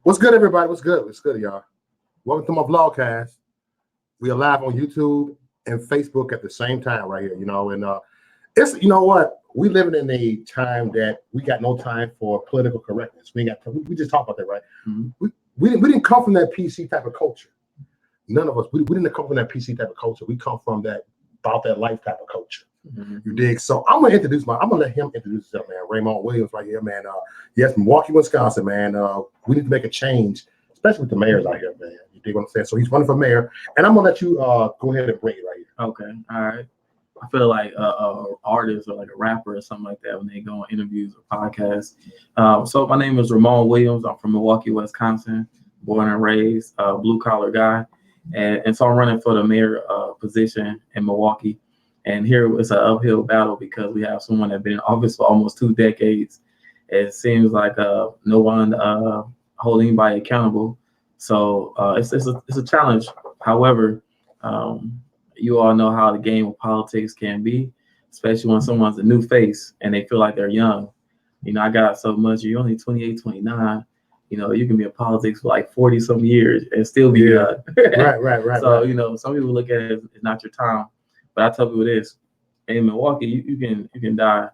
What's good, everybody? What's good? What's good, y'all? Welcome to my vlogcast. We are live on YouTube and Facebook at the same time right here, and it's, what? We living in a time that we got no time for political correctness. We just talked about that, right? Mm-hmm. We didn't come from that PC type of culture. None of us, we didn't come from that PC type of culture. We come from that life type of culture. Mm-hmm. You dig? So I'm gonna let him introduce himself, man. Ramone Williams right here, man. Yes, Milwaukee, Wisconsin, man. We need to make a change, especially with the mayors out here, man. You dig what I'm saying? So he's running for mayor, and I'm gonna let you go ahead and bring it right here. Okay, all right. I feel like a artist or like a rapper or something like that when they go on interviews or podcasts. So my name is Ramone Williams. I'm from Milwaukee, Wisconsin, born and raised, blue collar guy, and so I'm running for the mayor position in Milwaukee. And here it's an uphill battle because we have someone that's been in office for almost 2 decades. It seems like no one holding anybody accountable. So it's a challenge. However, you all know how the game of politics can be, especially when someone's a new face and they feel like they're young. I got so much. You're only 28, 29. You can be in politics for like 40 some years and still be young. Right. So, some people look at it as it's not your time. But I tell people this: in Milwaukee, you can die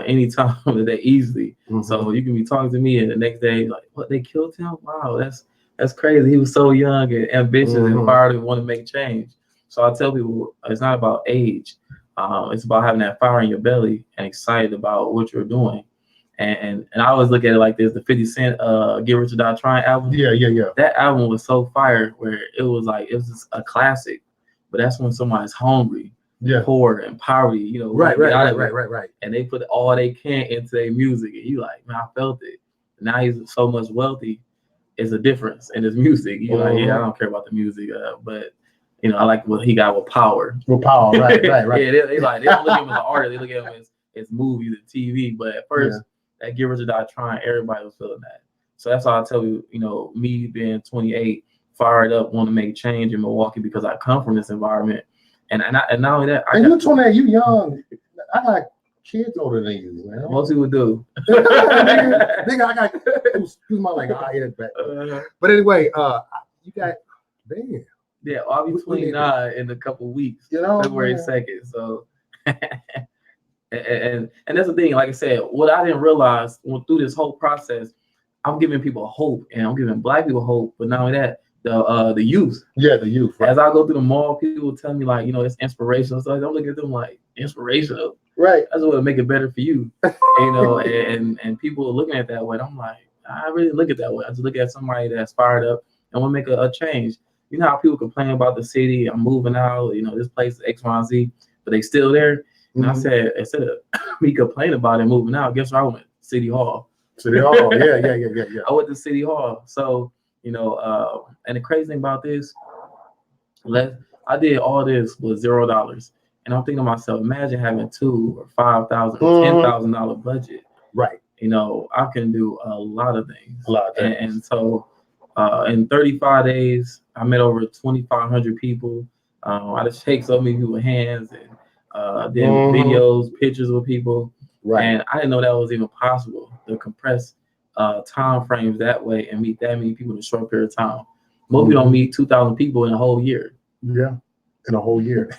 any time of the day easily. Mm-hmm. So you can be talking to me, and the next day, like, what, they killed him? Wow, that's crazy. He was so young and ambitious and fired and want to make change. So I tell people it's not about age. It's about having that fire in your belly and excited about what you're doing. And I always look at it like this: the 50 Cent "Get Rich or Die Trying" album. Yeah. That album was so fire, where it was just a classic. But that's when somebody's hungry, poor, and poverty, Right. And they put all they can into their music, and you like, man, I felt it. Now he's so much wealthy. It's a difference in his music. You're like, yeah, I don't care about the music, but I like what he got with power. With power, right. Yeah, they don't look at him as an artist. They look at him as movies and TV. But at first, that Get Rich or Die Trying, everybody was feeling that. So that's why I tell you, me being 28. Fired up, want to make change in Milwaukee because I come from this environment, and not only that, you're 28, you young. I got kids older than you, man. Most people do. Nigga, I got excuse my language. I hit it back. But anyway, you got damn. Yeah, I'll be 29 in a couple of weeks. February 2nd. So, and that's the thing. Like I said, what I didn't realize through this whole process, I'm giving people hope, and I'm giving Black people hope. But not only that, the youth. Yeah, the youth. Right. As I go through the mall, people tell me like, it's inspirational. So I'm looking at them like inspirational. Right. That's what will make it better for you. And people are looking at it that way. And I'm like, I really look at it that way. I just look at somebody that's fired up and want to make a change. You know how people complain about the city, I'm moving out, this place is X, Y, and Z, but they still there. And I said, instead of me complaining about it moving out, guess where I went? City Hall. City Hall, yeah. I went to City Hall. So, and the crazy thing about this, I did all this with $0. And I'm thinking to myself, imagine having $2,000 or $5,000 or $10,000 budget. Right. I can do a lot of things. And so in 35 days, I met over 2,500 people. I just shake so many people's hands and did videos, pictures with people. Right. And I didn't know that was even possible to compress time frames that way and meet that many people in a short period of time. Most people don't meet 2,000 people in a whole year. Yeah, in a whole year.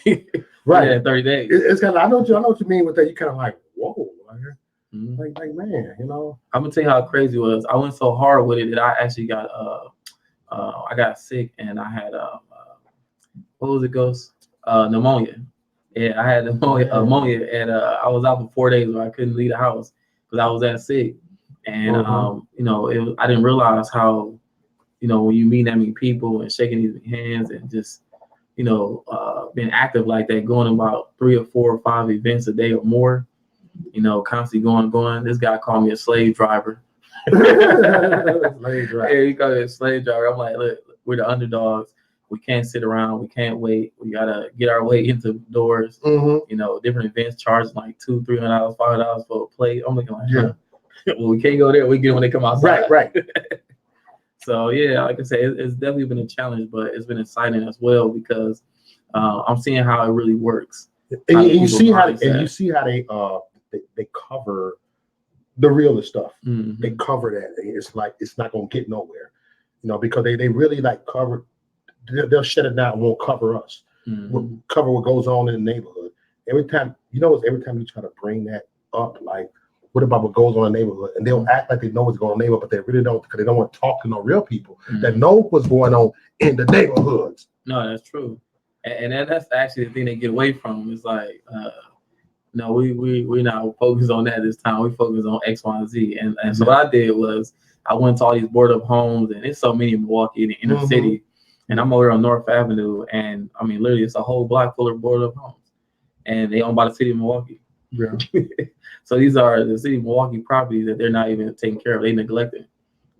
Right. In 30 days. It's kind of, I know what you mean with that. You kind of like, whoa, like man, I'm gonna tell you how crazy it was. I went so hard with it that I actually got I got sick and I had what was it, Ghost? Pneumonia. Yeah, I had pneumonia, and I was out for 4 days where I couldn't leave the house because I was that sick. And I didn't realize how, when you meet that many people and shaking these hands and just, being active like that, going about 3 or 4 or 5 events a day or more, constantly going. This guy called me a slave driver. Slave driver. Yeah, he called me a slave driver. I'm like, look, we're the underdogs. We can't sit around. We can't wait. We gotta get our way into doors. Different events charging like $200, $300, $500 for a plate. I'm looking like, well, we can't go there. We get it when they come outside. Right. So yeah, like I said, it's definitely been a challenge, but it's been exciting as well because I'm seeing how it really works. And you see how they cover the realest stuff. Mm-hmm. They cover that. It's like it's not gonna get nowhere, because they really like cover. They'll shut it down and won't cover us. Mm-hmm. Cover what goes on in the neighborhood. Every time every time you try to bring that up, like what about what goes on in the neighborhood, and they'll act like they know what's going on in the neighborhood, but they really don't, because they don't want to talk to no real people that know what's going on in the neighborhoods. No, that's true, and that's actually the thing they get away from. It's like, no, we not focused on that this time. We focus on X, Y, and Z, and so what I did was I went to all these boarded up homes, and there's so many in Milwaukee in the inner city. And I'm over on North Avenue, and I mean, literally, it's a whole block full of boarded up homes, and they owned by the city of Milwaukee. Yeah. So these are the city of Milwaukee properties that they're not even taking care of; they neglected.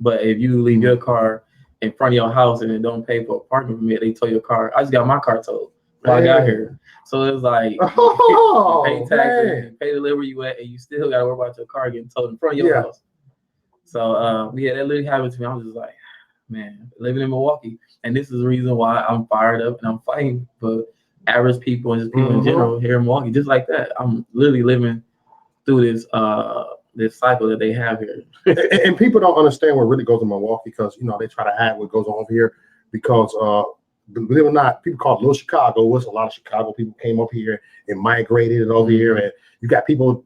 But if you leave your car in front of your house and then don't pay for a parking permit, they tow your car. I just got my car towed when I got here, so it's like you pay taxes, you pay to live where you at, and you still got to worry about your car getting towed in front of your house. So that literally happened to me. I was just like, man, living in Milwaukee. And this is the reason why I'm fired up and I'm fighting for average people and just people in general here in Milwaukee. Just like that, I'm literally living through this this cycle that they have here. and people don't understand what really goes on in Milwaukee, because they try to hide what goes on over here, because believe it or not, people call it Little Chicago. There's a lot of Chicago people came up here and migrated over here, and you got people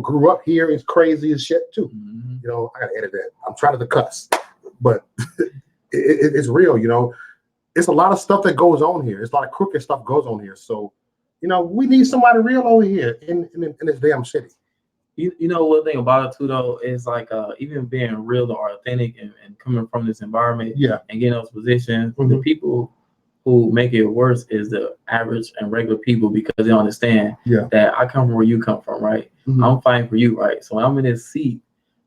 grew up here. It's crazy as shit too. I gotta edit that. I'm trying to cuss, but it's real. It's a lot of stuff that goes on here. It's a lot of crooked stuff goes on here. So, we need somebody real over here in this damn city. One thing about it too, though, is like even being real or authentic and coming from this environment, and getting those positions, the people who make it worse is the average and regular people, because they don't understand that I come from where you come from, right? I'm fighting for you, right? So when I'm in this seat,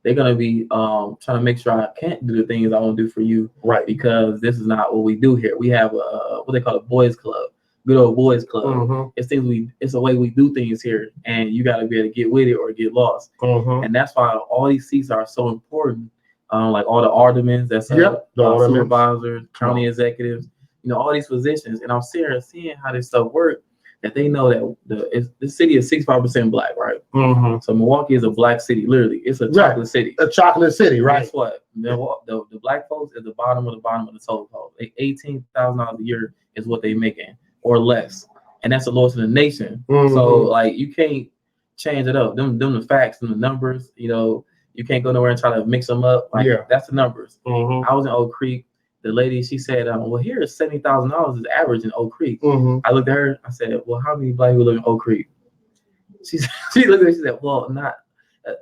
they're gonna be trying to make sure I can't do the things I want to do for you, right? Because this is not what we do here. We have what they call a boys club, good old boys club. It's the way we do things here, and you got to be able to get with it or get lost. And that's why all these seats are so important. Like all the aldermen, that's supervisors, county executives, all these positions. And I'm seeing how this stuff works. That they know that the city is 65% black, right? So Milwaukee is a black city, literally. It's a chocolate city. A chocolate city, right? Guess what? The black folks at the bottom of the total pole. $18,000 a year is what they making, or less, and that's the lowest in the nation. So like you can't change it up. Them the facts and the numbers. You can't go nowhere and try to mix them up. Like that's the numbers. I was in Oak Creek. The lady, she said, well, here is $70,000 is average in Oak Creek. I looked at her. I said, well, how many black people live in Oak Creek? She looked at me. She said, well, not.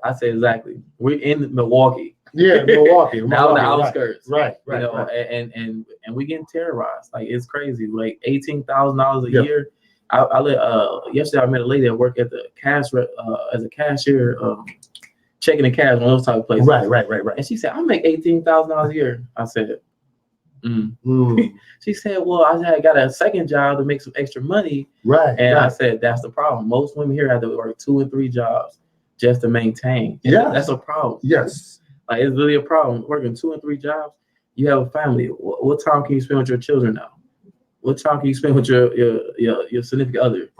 I said, exactly. We're in Milwaukee. Yeah, Milwaukee. Now the outskirts. Right. And we getting terrorized. Like, it's crazy. Like $18,000 a year. Yesterday I met a lady that worked at the cash as a cashier, checking the cash, one of those type of places. Right. And she said, I make $18,000 a year. I said, She said, well, I got a second job to make some extra money. Right. And I said, that's the problem. Most women here have to work 2 and 3 jobs just to maintain. Yeah. That's a problem. Yes. Like, it's really a problem. Working 2 and 3 jobs, you have a family. What time can you spend with your children now? What time can you spend with your significant other?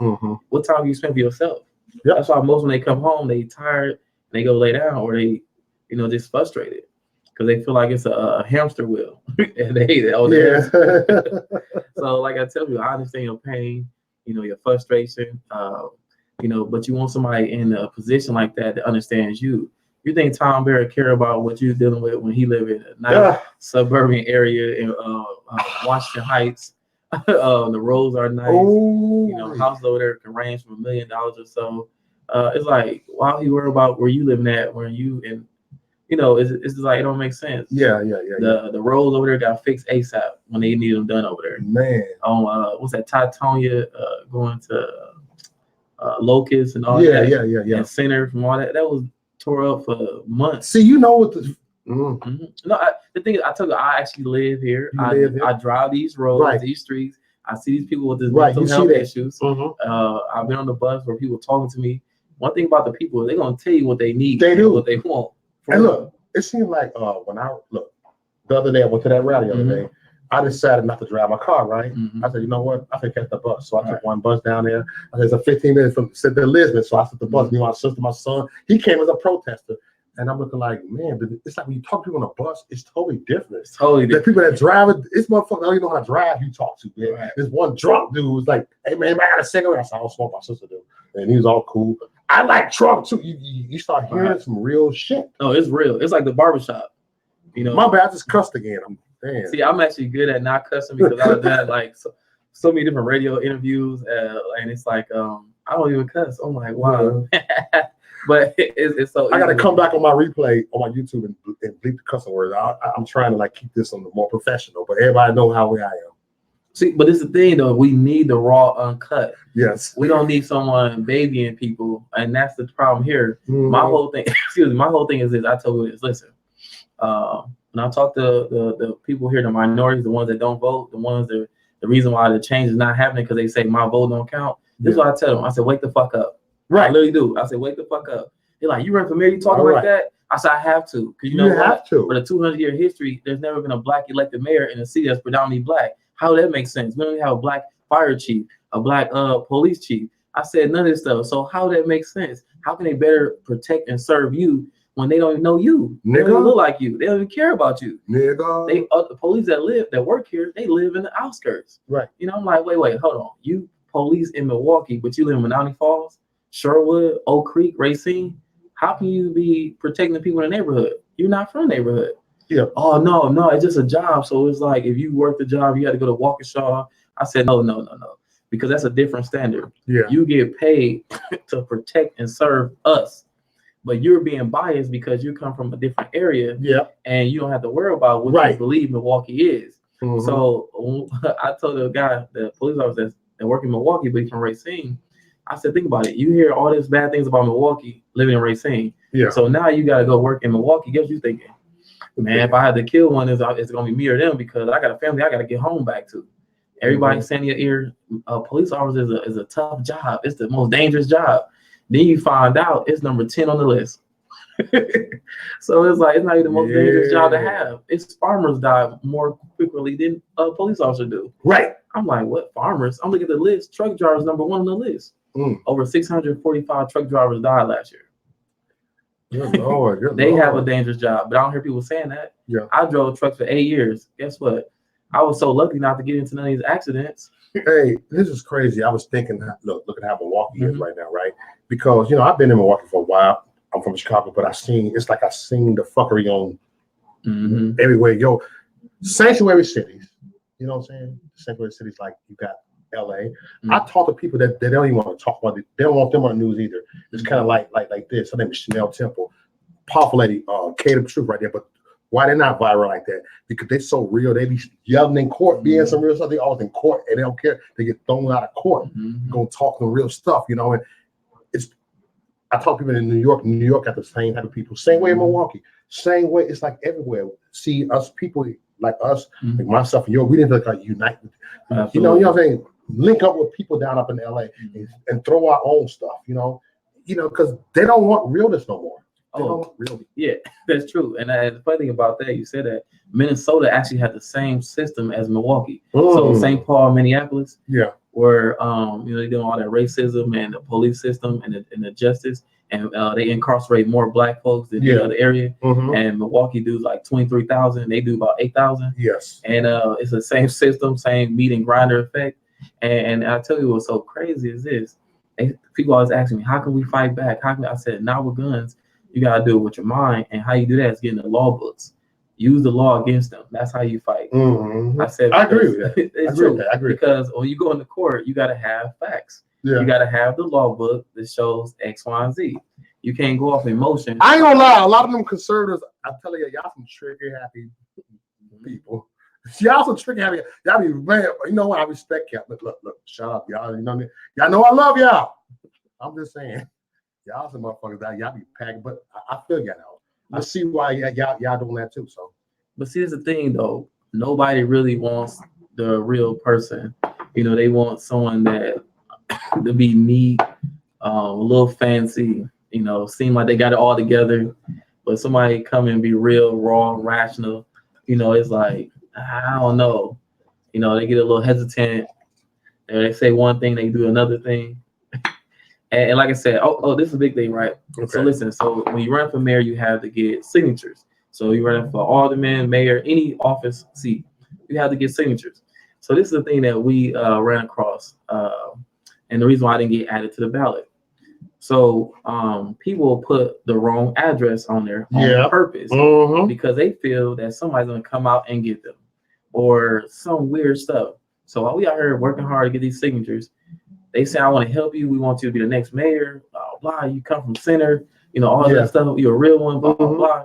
What time can you spend with yourself? Yep. That's why most when they come home, they tired and they go lay down, or they, just frustrated. Because they feel like it's a hamster wheel, and they hate it. So, like I tell you, I understand your pain, your frustration, but you want somebody in a position like that that understands you. You think Tom Barrett care about what you're dealing with when he live in a nice suburban area in Washington Heights? The roads are nice. Houses over there can range from $1 million or so. It's like, why are you worried about where you living at when you in? It's like, it don't make sense. Yeah. The roads over there got fixed ASAP when they need them done over there. Man. What's that, Titonia going to Locust and all that? Yeah. And Center from all that. That was tore up for months. See, what the... No, the thing is, I tell you, I actually live here. I drive these roads, these streets. I see these people with these mental health issues. I've been on the bus where people talking to me. One thing about the people, they're going to tell you what they need. They do. What they want. And look, it seemed like the other day I went to that rally the other day. I decided not to drive my car, right? I said, you know what? I think catch the bus. So I took one bus down there. I said, it's a 15 minutes from Lisbon. So I took the bus. Me, my sister, my son. He came as a protester. And I'm looking like, man, but it's like when you talk to people on a bus, it's totally different. It's totally The different. people that drive it, it's motherfuckers don't even know how to drive. You talk to, man. Right. This one drunk dude was like, "Hey man, I got a cigarette." I said, "I don't smoke, my sister do," and he was all cool. I like Trump too. You start hearing some real shit. No, it's real. It's like the barbershop. You know, My bad, I just cussed again. See, I'm actually good at not cussing because I've done like so many different radio interviews, and it's like I don't even cuss. I'm like, wow. Yeah. But it's so. I got to come back on my replay on my YouTube and bleep the cussing words. I'm trying to like keep this on the more professional, but everybody know how I am. See, but it's the thing though. We need the raw, uncut. Yes. We don't need someone babying people, and that's the problem here. Mm-hmm. My whole thing, my whole thing is this. I told you this. Listen, when I talk to the people here, the minorities, the ones that don't vote, the ones that the reason why the change is not happening because they say my vote don't count. This is what I tell them. I said, wake the fuck up. Right. I literally do. I said, wake the fuck up. They're like, you run for mayor, you talking like that? I said, I have to. Because you have to. For the 200-year history, there's never been a black elected mayor in a city that's predominantly black. How that makes sense? We don't even have a black fire chief, a black police chief. I said none of this stuff. So how that makes sense? How can they better protect and serve you when they don't even know you? Nigga. They don't even look like you. They don't even care about you. Nigga. They the police that work here, they live in the outskirts. Right. You know, I'm like, wait, hold on. You police in Milwaukee, but you live in Menominee Falls, Sherwood, Oak Creek, Racine. How can you be protecting the people in the neighborhood? You're not from the neighborhood. Yeah. Oh no, it's just a job. So it's like if you work the job, you got to go to Waukesha. I said no, because that's a different standard. Yeah. You get paid to protect and serve us, but you're being biased because you come from a different area. Yeah. And you don't have to worry about what you believe Milwaukee is. Mm-hmm. So I told the guy, the police officer that work in Milwaukee, but he's from Racine. I said, think about it. You hear all these bad things about Milwaukee living in Racine. Yeah. So now you got to go work in Milwaukee. Guess what you thinking? Man, if I had to kill one, it's going to be me or them because I got a family I got to get home back to. Everybody saying your ear, police officer is a tough job. It's the most dangerous job. Then you find out it's number 10 on the list. So it's like, it's not even the most dangerous job to have. It's farmers die more quickly than police officers do. Right. I'm like, what farmers? I'm looking at the list. Truck drivers number 1 on the list. Over 645 truck drivers died last year. Good Lord, they have a dangerous job, but I don't hear people saying that. Yeah. I drove trucks for 8 years. Guess what? I was so lucky not to get into none of these accidents. Hey, this is crazy. I was thinking, look at how Milwaukee is right now, right? Because, I've been in Milwaukee for a while. I'm from Chicago, but it's like I seen the fuckery on everywhere. Yo, sanctuary cities, you know what I'm saying? Sanctuary cities like you got LA. I talk to people that they don't even want to talk about it. They don't want them on the news either. It's kind of like this. Her name is Chanel Temple. Powerful lady, Kate of Truth right there. But why they're not viral like that? Because they're so real. They be yelling in court, being some real stuff. They always in court and they don't care. They get thrown out of court. Gonna talk the real stuff, and I talk to people in New York got the same type of people. Same way in Milwaukee. Same way. It's like everywhere. See us people like us, like myself and you. We didn't like unite. You know what I'm saying? Link up with people down up in LA and throw our own stuff. Because they don't want realness no more. Really? Yeah, that's true. And the funny thing about that, you said that Minnesota actually had the same system as Milwaukee. So St. Paul, Minneapolis. Yeah. Where they do all that racism and the police system and the justice, and they incarcerate more black folks than the other area. And Milwaukee does like 23,000, they do about 8,000. Yes. And it's the same system, same meat and grinder effect. And I tell you what's so crazy is this: people always ask me, how can we fight back? I said, not with guns. You gotta do it with your mind, and how you do that is getting the law books. Use the law against them. That's how you fight. I said, I agree with that. It's true. I agree. Because when you go into court, you got to have facts. Yeah. You got to have the law book that shows X, Y, and Z. You can't go off emotion. I ain't gonna lie. A lot of them conservatives, I tell you, y'all some trigger happy people. Y'all some trigger happy. Y'all be man. You know what? I respect y'all. Look. Shut up, y'all. Y'all know I love y'all. I'm just saying, y'all some motherfuckers. Y'all be packing, but I feel y'all now. I see why y'all doing that too. So, but see, here's the thing though. Nobody really wants the real person. They want someone that to be neat, a little fancy. Seem like they got it all together. But somebody come and be real, raw, rational. It's like I don't know. They get a little hesitant. They say one thing, they do another thing. And like I said, this is a big thing, right? Okay. So listen, so when you run for mayor, you have to get signatures. So you're running for alderman, mayor, any office seat, you have to get signatures. So this is the thing that we ran across, and the reason why I didn't get added to the ballot. So people put the wrong address on there on purpose because they feel that somebody's gonna come out and get them, or some weird stuff. So while we out here working hard to get these signatures, they say, I want to help you. We want you to be the next mayor. Blah, blah. You come from center, all that stuff. You're a real one, blah, blah, blah.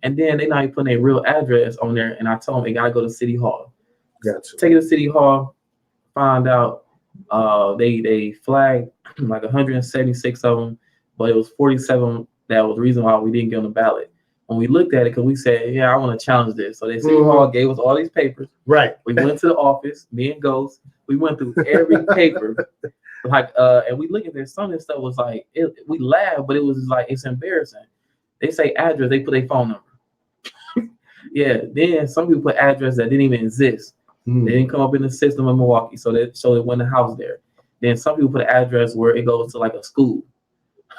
And then they not even putting a real address on there. And I told them they got to go to City Hall. Gotcha. Take it to City Hall, find out they flagged like 176 of them, but it was 47 that was the reason why we didn't get on the ballot. When we looked at it, because we said, I want to challenge this. So they City Hall gave us all these papers. Right. We went to the office, me and Ghost. We went through every paper. And we look at this. Some of this stuff was like, we laughed, but it was like, it's embarrassing. They say address, they put a phone number. Then some people put address that didn't even exist. They didn't come up in the system in Milwaukee, so it wasn't a house there. Then some people put an address where it goes to like a school.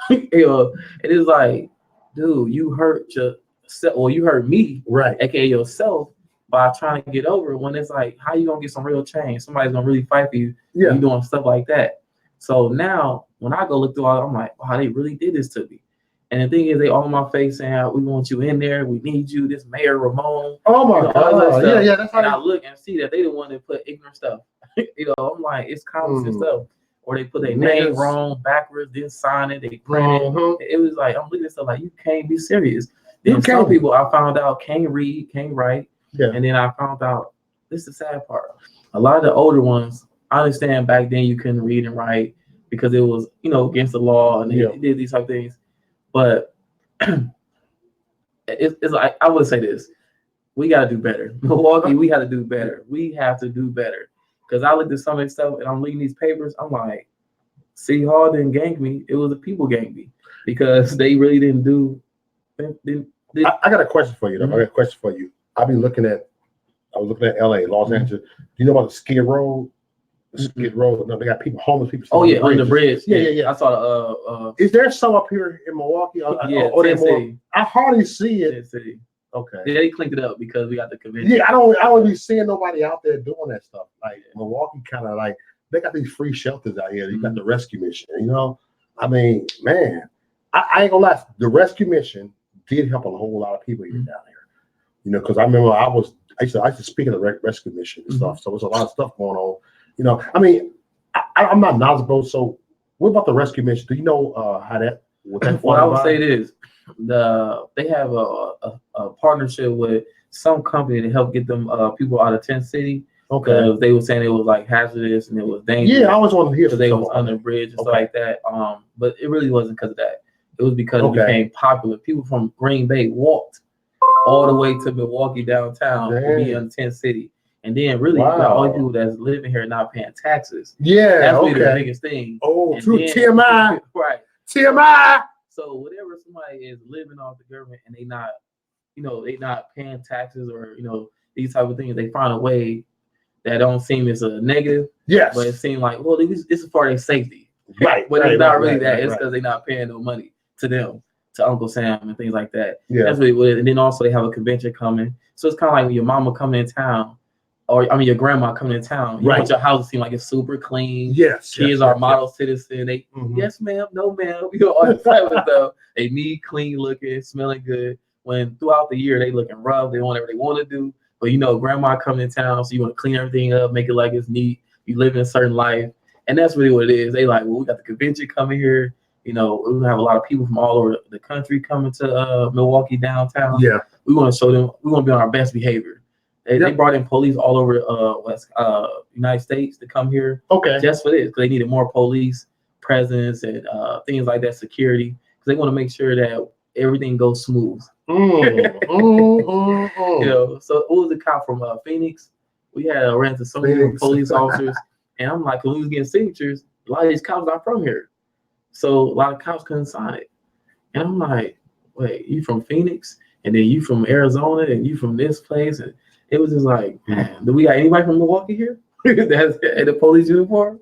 It is like, dude, you hurt yourself, or you hurt me, right? AKA yourself, by trying to get over it. When it's like, how you gonna get some real change? Somebody's gonna really fight for you. You doing stuff like that. So now when I go look through all, I'm like, wow, they really did this to me. And the thing is, they all in my face saying, we want you in there. We need you. This Mayor Ramone. Oh my God. Yeah. That's and I look and see that they the one that put ignorant stuff. I'm like, it's common sense stuff. Or they put their name wrong, backwards, didn't sign it. They printed it. It was like, I'm looking at stuff like, you can't be serious. Then some people I found out can't read, can't write. Yeah. And then I found out, this is the sad part. A lot of the older ones, I understand back then you couldn't read and write because it was, against the law and they did these type of things. But it's like, I would say this, we got to do better. Milwaukee, we got to do better. We have to do better. Because I looked at some of this stuff and I'm reading these papers. I'm like, City Hall didn't gank me. It was the people ganked me because they really didn't do. I got a question for you, though. I got a question for you. I was looking at LA, Los Angeles. Do you know about the Skid Row? Skid Row. No, they got people, homeless people. Oh, on the bridge. Yeah. I saw is there some up here in Milwaukee? I hardly see it. City. Okay. Yeah, they cleaned it up because we got the convention. Yeah, I don't be seeing nobody out there doing that stuff. Like Milwaukee, kind of like they got these free shelters out here. You got the rescue mission. I mean, man, I ain't gonna lie. The rescue mission did help a whole lot of people here down here. Because I remember I used to speak at the rescue mission and stuff. So there's a lot of stuff going on. I mean, I'm not knowledgeable. So what about the rescue mission? Do you know how that? Well, I would say this. They have a partnership with some company to help get them people out of tent city. Okay. They were saying it was like hazardous and it was dangerous. Yeah, I always want to hear because they was under the bridge and stuff like that. But it really wasn't because of that. It was because it became popular. People from Green Bay walked all the way to Milwaukee downtown to be in tent city. And then really the only people that's living here not paying taxes. Yeah, that's really the biggest thing. Oh, true. TMI. Right. TMI. So whatever somebody is living off the government and they not, they not paying taxes or these type of things, they find a way that don't seem as a negative. Yes. But it seems like, well, this is for their safety. Right. But it's not really that. It's because they're not paying no money to them, to Uncle Sam and things like that. Yeah. That's really what it is. And then also they have a convention coming. So it's kind of like when your mama coming in town, or your grandma coming in town. You want your house to seem like it's super clean. Yes. Kids are model citizen. They yes, ma'am, no, ma'am. All that type of stuff. They need clean looking, smelling good. When throughout the year they looking rough, they want whatever they want to do. But grandma coming in town, so you want to clean everything up, make it like it's neat. You live in a certain life. And that's really what it is. They like, well, we got the convention coming here. We're gonna have a lot of people from all over the country coming to Milwaukee downtown. Yeah. We want to show them, we want to be on our best behavior. They brought in police all over United States to come here. Okay. Just for this, because they needed more police presence and things like that, security, because they want to make sure that everything goes smooth. So it was the cop from Phoenix. We had ran into so many police officers, and I'm like, when we was getting signatures, a lot of these cops not from here, so a lot of cops couldn't sign it. And I'm like, wait, you from Phoenix, and then you from Arizona, and you from this place, and it was just like, man, do we got anybody from Milwaukee here? That's in the police uniform.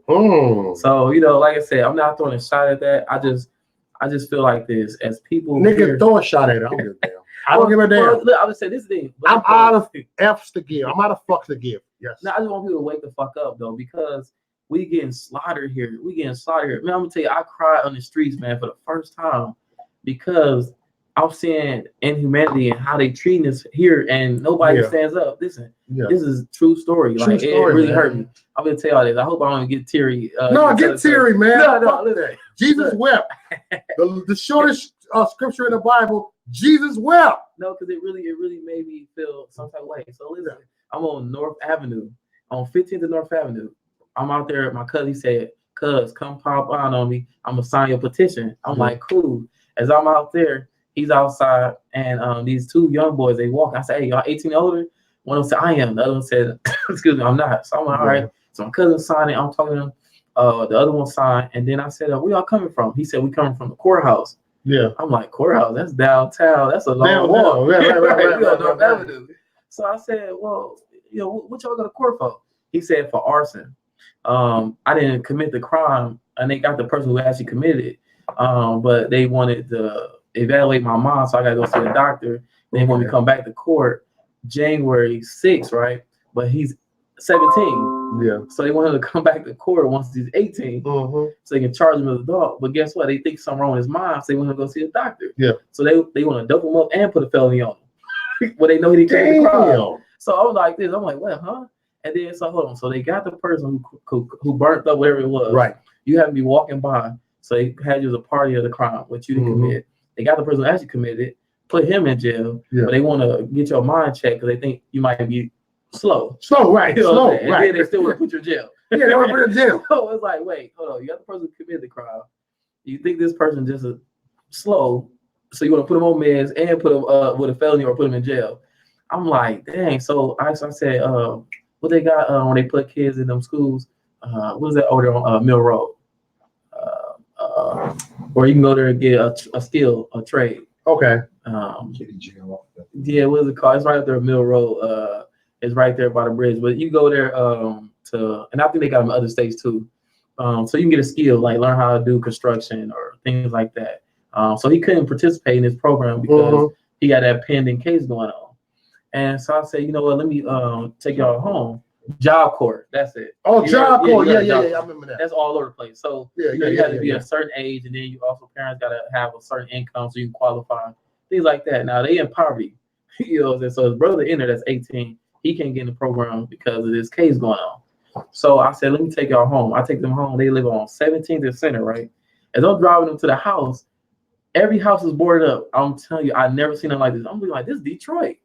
So, you know, like I said, I'm not throwing a shot at that. I just feel like this as people. Nigga, throw a shot at it. I don't give a damn. I don't give a damn. Well, look, I would say this thing. I'm out of F's to give. I'm out of fucks to give. Yes. Now, I just want people to wake the fuck up, though, because we getting slaughtered here. Man, I'm gonna tell you, I cried on the streets, man, for the first time because I'm seeing inhumanity and how they treating us here, and nobody stands up. Listen, this is a true story. Like, it really hurt me. I'm gonna tell y'all this. I hope I don't get teary. No, get teary, man. No, listen. Jesus wept. The shortest scripture in the Bible, Jesus wept. No, because it really made me feel some type of way. So listen, I'm on North Avenue, on 15th and North Avenue. I'm out there. My cousin said, "Cuz, come pop on me. I'm gonna sign your petition." I'm like, "Cool." As I'm out there, he's outside, and these two young boys, they walk. I said, "Hey, y'all 18 or older?" One of them said, "I am." The other one said, "Excuse me, I'm not." So I'm like, "All right." So my cousin signed it. I'm talking to him. The other one signed, and then I said, "Where y'all coming from?" He said, "We coming from the courthouse." Yeah. I'm like, "Courthouse? That's downtown. That's a long walk." Right. North Avenue. So I said, "Well, you know, what y'all go to court for?" He said, "For arson. I didn't commit the crime, and they got the person who actually committed it. But they wanted to evaluate my mom, so I gotta go see a doctor. Then when we come back to court, January 6th, right? But he's 17. Yeah. So they want him to come back to court once he's 18, so they can charge him as an adult. But guess what? They think something wrong with his mind, so they want him to go see a doctor. Yeah. So they want to dope him up and put a felony on him. Well, they know he didn't commit the crime. So I was like this. I'm like, "What, huh?" And then so hold on. So they got the person who burnt up whatever it was. Right. You have to be walking by. So they had you as a party of the crime, which you didn't commit. They got the person who actually committed it, put him in jail. Yeah. But they want to get your mind checked because they think you might be slow. Right. You know slow. And right. then they still want to put you in jail. Yeah, they want to put in jail. So it's like, wait, hold on. You got the person who committed the crime. You think this person just is slow, so you want to put them on meds and put them with a felony or put them in jail. I'm like, dang. So I said, what they got when they put kids in them schools? What is that over there on Mill Road? Where you can go there and get a skill, a trade. Okay. Yeah, what is it called? It's right up there, Mill Road. It's right there by the bridge. But you go there and I think they got them in other states too. So you can get a skill, like learn how to do construction or things like that. So he couldn't participate in this program because he got that pending case going on. And so I said, you know what? Let me take y'all home. Job court. That's it. Oh, job court. Yeah. I remember that. That's all over the place. So you have to be a certain age, and then you also parents got to have a certain income so you can qualify. Things like that. Now they in poverty. You know, so his brother in there that's 18, he can't get in the program because of this case going on. So I said, let me take y'all home. I take them home. They live on 17th and Center, right? As I'm driving them to the house, every house is boarded up. I'm telling you, I've never seen them like this. I'm looking like, this is Detroit.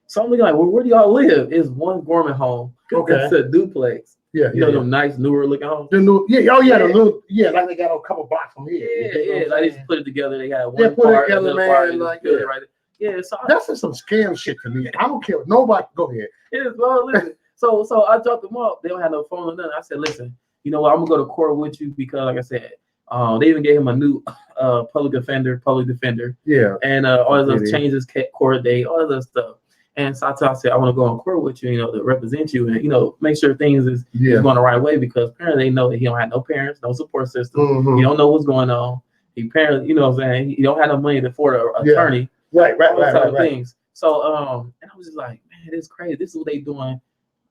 So I'm looking like, well, where do y'all live? It's one Gorman home. Okay. It's a duplex. You know, them nice, newer looking homes. The new, the little, like they got a couple blocks from here. Yeah. Like they just put it together. They got one put part, it together, man. Like, right. Yeah, so that's just some scam shit to me. I don't care. Nobody, go ahead. It is, well, listen. So I dropped them off. They don't have no phone or nothing. I said, listen, you know what? I'm gonna go to court with you because, like I said, they even gave him a new public defender. Yeah. And all those changes, court date, all of that stuff. And so I said, I want to go on court with you, you know, to represent you and, you know, make sure things is going the right way because apparently they know that he don't have no parents, no support system. He don't know what's going on. He parents, you know what I'm saying? He don't have no money to afford an attorney. Right. Things. So, and I was just like, man, it's crazy. This is what they doing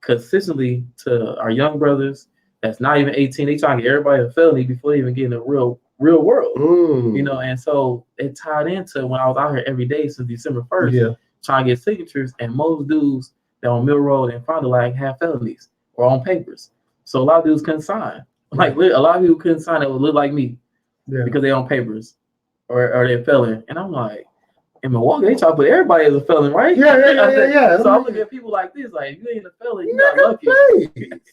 consistently to our young brothers that's not even 18. They trying to get everybody a felony before they even get in the real world. You know, and so it tied into when I was out here every day since December 1st. Trying to get signatures, and most dudes that on Mill Road and Fond du Lac have felonies or on papers. So a lot of dudes couldn't sign. Like a lot of people couldn't sign that would look like me because they on papers or they're felon. And I'm like, in Milwaukee, they try to put everybody as a felon, right? Yeah. So I'm looking at people like this, like if you ain't a felon, you're not lucky.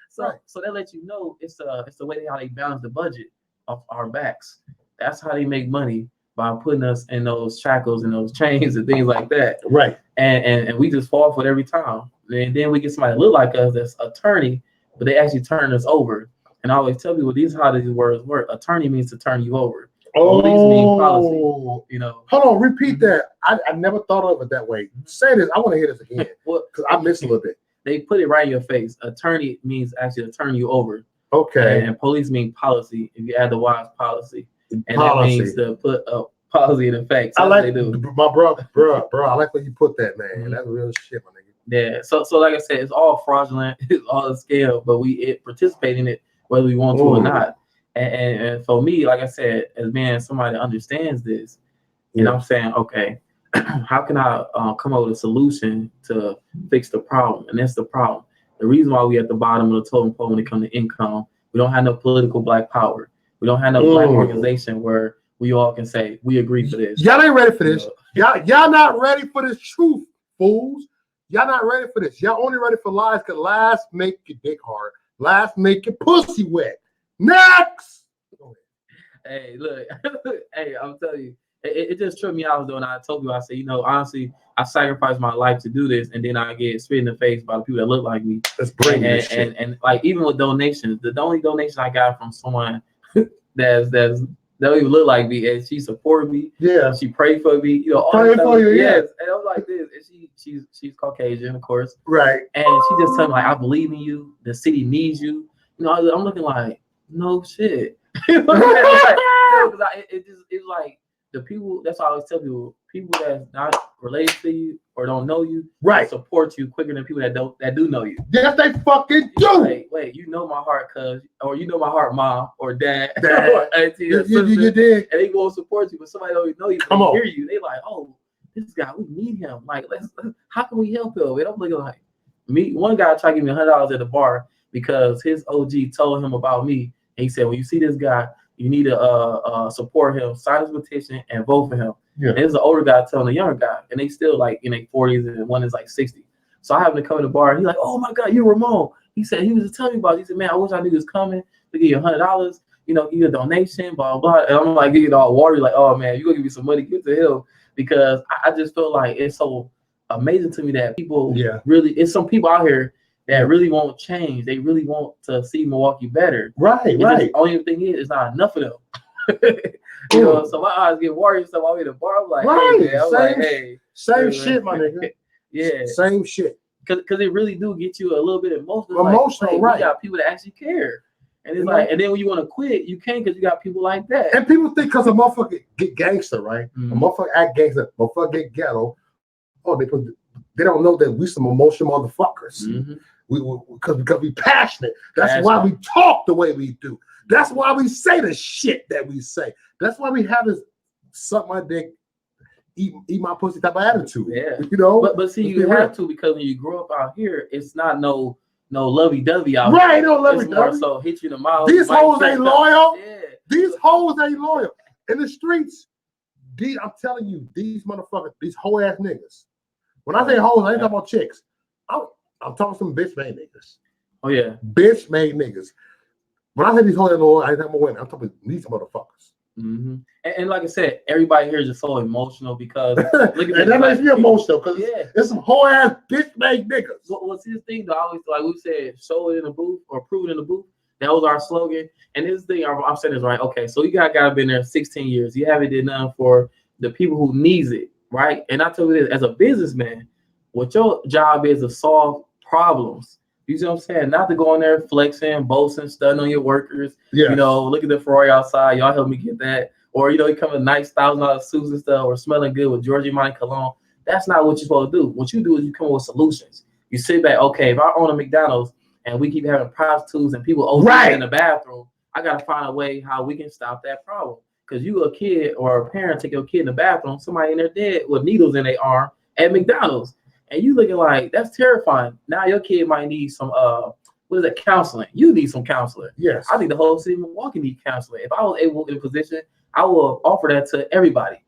So that lets you know it's the way how they balance the budget off our backs. That's how they make money. By putting us in those shackles and those chains and things like that. Right. And we just fall for it every time. And then we get somebody that look like us that's attorney, but they actually turn us over. And I always tell people these how these words work. Attorney means to turn you over. Police mean policy. You know. Hold on, repeat that. I never thought of it that way. Say this. I want to hear this again. Because I missed a little bit. they put it right in your face. Attorney means actually to turn you over. Okay. And police mean policy. If you add the Y's, policy. And that means to put a policy in effect. So I like they do. my bro. I like when you put that, man. That's real shit, my nigga. Yeah. So like I said, it's all fraudulent. It's all a scale, but we participate in it whether we want to or not. And for me, like I said, as being somebody that understands this, and I'm saying, okay, how can I come up with a solution to fix the problem? And that's the problem. The reason why we at the bottom of the totem pole when it comes to income, we don't have no political black power. We don't have no black organization where we all can say we agree for this. Y'all ain't ready for this. Y'all not ready for this truth, fools. Y'all not ready for this. Y'all only ready for lies because lies make your dick hard. Lies make your pussy wet. Next. Hey, look. Hey, I'm telling you, it just tripped me out though. And I told you, I said, honestly, I sacrificed my life to do this, and then I get spit in the face by the people that look like me. That's great. And like even with donations, the only donation I got from someone that's that don't even look like me, and she supported me. Yeah, she prayed for me. All praying for you. Yes, and I was like this. And she's Caucasian, of course. Right. And she just told me like, I believe in you. The city needs you. I'm looking like, no shit. It's like the people. That's why I always tell people that's not related to you or don't know you, right, support you quicker than people that do know you. Yes, they fucking do. Like, wait, you know my heart, cuz, or you know my heart, mom or dad, or auntie, or sister, you did, and they won't support you, but somebody don't know you. Come on, hear you. They like, oh, this guy, we need him. Like, how can we help him? And I'm looking like, me. One guy tried to give me $100 at the bar because his OG told him about me, and he said, when you see this guy, you need to support him, sign his petition, and vote for him. Yeah. And it's an older guy telling a younger guy, and they still like in their 40s, and one is like 60. So I happened to come to the bar, and he's like, "Oh my God, you're Ramone." He said he was just telling me about it. He said, "Man, I wish I knew he was coming to give you $100. Give you a donation, blah blah." And I'm like, getting all watery, like, "Oh man, you gonna give me some money? Give it to him," because I just feel like it's so amazing to me that people really. It's some people out here that really won't change. They really want to see Milwaukee better. Right. The only thing is, it's not enough of them. So my eyes get worried. So I'm in the bar. I'm like, hey, same shit, my nigga. Yeah, same shit. Because it really do get you a little bit emotional. Emotional, right? You got people that actually care, and it's like, and then when you want to quit, you can't because you got people like that. And people think because a motherfucker get gangster, right? A motherfucker act gangster, motherfucker get ghetto. Oh, they don't know that we some emotional motherfuckers. Because we passionate. That's why we talk the way we do. That's why we say the shit that we say. That's why we have this suck my dick, eat my pussy type of attitude. Yeah. But see, you have to, because when you grow up out here, it's not no lovey-dovey out here. Right, no lovey-dovey. So hit you in the mouth. These hoes ain't loyal. Yeah. These hoes ain't loyal. In the streets, I'm telling you, these motherfuckers, these hoe ass niggas. When I say hoes, I ain't talking about chicks. I'm talking some bitch made niggas. Oh yeah, bitch made niggas. When I say these hoes ain't loyal, I ain't talking about women. I'm talking about these motherfuckers. And like I said, everybody here is just so emotional because look at that makes me emotional because it's some whole ass bitch made niggas. Well, see the thing though, I always like we said, show it in the booth or prove it in the booth. That was our slogan. And this thing I'm saying is right. Okay, so you got been there 16 years. You haven't did nothing for the people who needs it, right? And I tell you this, as a businessman, what your job is to solve problems. You see what I'm saying? Not to go in there flexing, boasting, stunning on your workers. Yeah. Look at the Ferrari outside. Y'all help me get that. Or, you come in nice $1,000 suits and stuff, or smelling good with Giorgio Armani cologne. That's not what you're supposed to do. What you do is you come up with solutions. You sit back, okay, if I own a McDonald's and we keep having prostitutes and people OD in the bathroom, I got to find a way how we can stop that problem. Because you a kid or a parent take your kid in the bathroom, somebody in there dead with needles in their arm at McDonald's. And you looking like, that's terrifying. Now your kid might need some, counseling. You need some counseling. Yes. I think the whole city of Milwaukee needs counseling. If I was able in a position, I will offer that to everybody.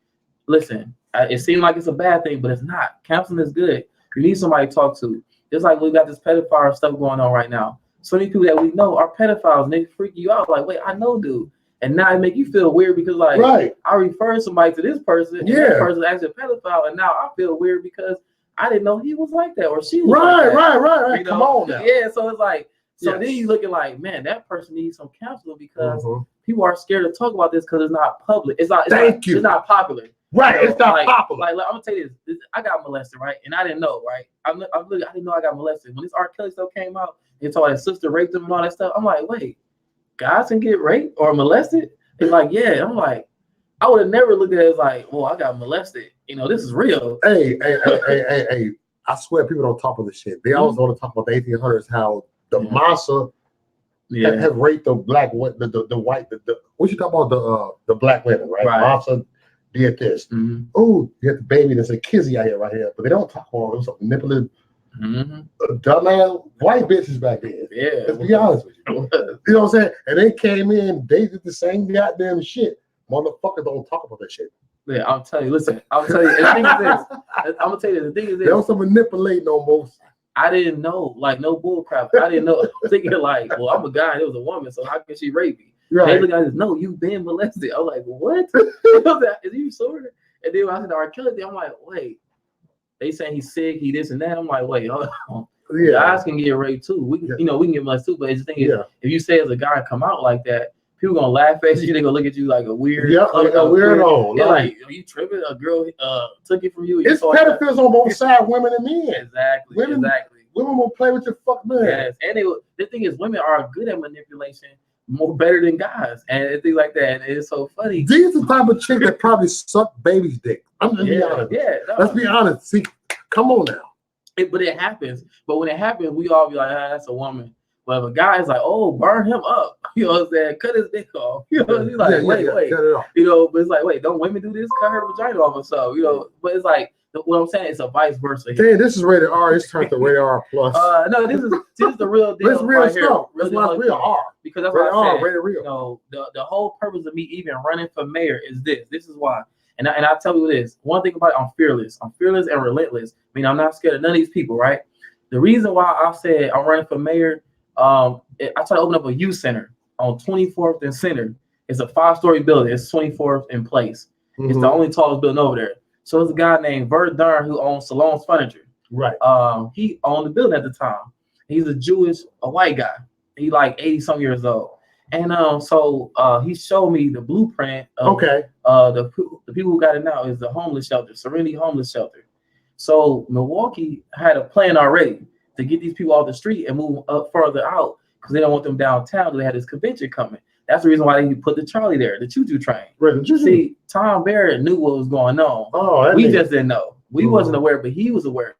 Listen, it seems like it's a bad thing, but it's not. Counseling is good. You need somebody to talk to. Just like we got this pedophile stuff going on right now. So many people that we know are pedophiles, and they freak you out. Like, wait, I know dude. And now it make you feel weird because, like, I referred somebody to this person, and that person is actually a pedophile, and now I feel weird because I didn't know he was like that or she was like that. Right. Come on now. Yeah, so it's like, then you looking like, man, that person needs some counseling because people are scared to talk about this because it's not public. It's not popular. Right, You know, it's not popular. Like, I'm gonna tell you this. I got molested, right? And I didn't know, right? I didn't know I got molested. When this R. Kelly stuff came out, they told his sister raped him and all that stuff. I'm like, wait, guys can get raped or molested? It's like, yeah. I'm like, I would have never looked at it as like, well, I got molested. You know, this is real. Hey. I swear people don't talk about this shit. They always want to talk about the 1800s, how the massa have raped the black, the white, what you talk about, the black women, right? Massa did this. Oh, you got the baby that's a kizzy out here right here. But they don't talk about those manipulative, dumbass white bitches back then. Yeah. Let's be honest with you. You know what I'm saying? And they came in, they did the same goddamn shit. Motherfuckers don't talk about that shit. Yeah, I'll tell you. Listen, I'll tell you. The thing is this. I'm gonna tell you. The thing is this. There was some manipulating on both sides. I didn't know, like, no bull crap. I didn't know. I'm thinking like, well, I'm a guy and it was a woman, so how can she rape me? Right. They look at this. No, you've been molested. I'm like, what? Is you sure? And then when I said the R. Kelly thing, I'm like, wait. They saying he's sick, he this and that. I'm like, wait, hold on. Guys can get raped too. We can, we can get molested too. But the thing is, if you say as a guy come out like that, people gonna laugh at you. They gonna look at you like a weird, like a weirdo. Yeah, like, are you tripping? A girl took it from you. It's pedophiles on both sides, women and men. Exactly. Women will play with your fuck man. Yes, and the thing is, women are good at manipulation, better than guys, and things like that. And it's so funny. These are the type of chick that probably suck baby's dick. I'm gonna be honest. Let's be honest. See, come on now. But it happens. But when it happens, we all be like, that's a woman. But if a guy is like, oh, burn him up, you know what I'm saying? Cut his dick off. You know, he's like, wait. Cut it off. You know, but it's like, wait, don't women do this? Cut her vagina off or so, you know. But it's like, what I'm saying is a vice versa. Damn, this is rated R. It's turned to rated R plus. No, this is the real deal. It's real right stuff. It's not real R. Because that's rated what I said. Rated real. You know, the whole purpose of me even running for mayor is this. This is why. And I tell you this. One thing about it, I'm fearless. I'm fearless and relentless. I mean, I'm not scared of none of these people, right? The reason why I said I'm running for mayor, I tried to open up a youth center on 24th and Center. It's a 5-story building. It's 24th in place. It's the only tallest building over there. So there's a guy named Vert Dern who owns Salon's Furniture. Right. He owned the building at the time. He's a white guy. He like 80-some years old. And so he showed me the blueprint of the people who got it now is the homeless shelter, Serenity Homeless Shelter. So Milwaukee had a plan already to get these people off the street and move up further out because they don't want them downtown. They had this convention coming. That's the reason why they put the Charlie there, the choo-choo train. Right, See, Tom Barrett knew what was going on. Oh, we just didn't know. We wasn't aware, but he was aware.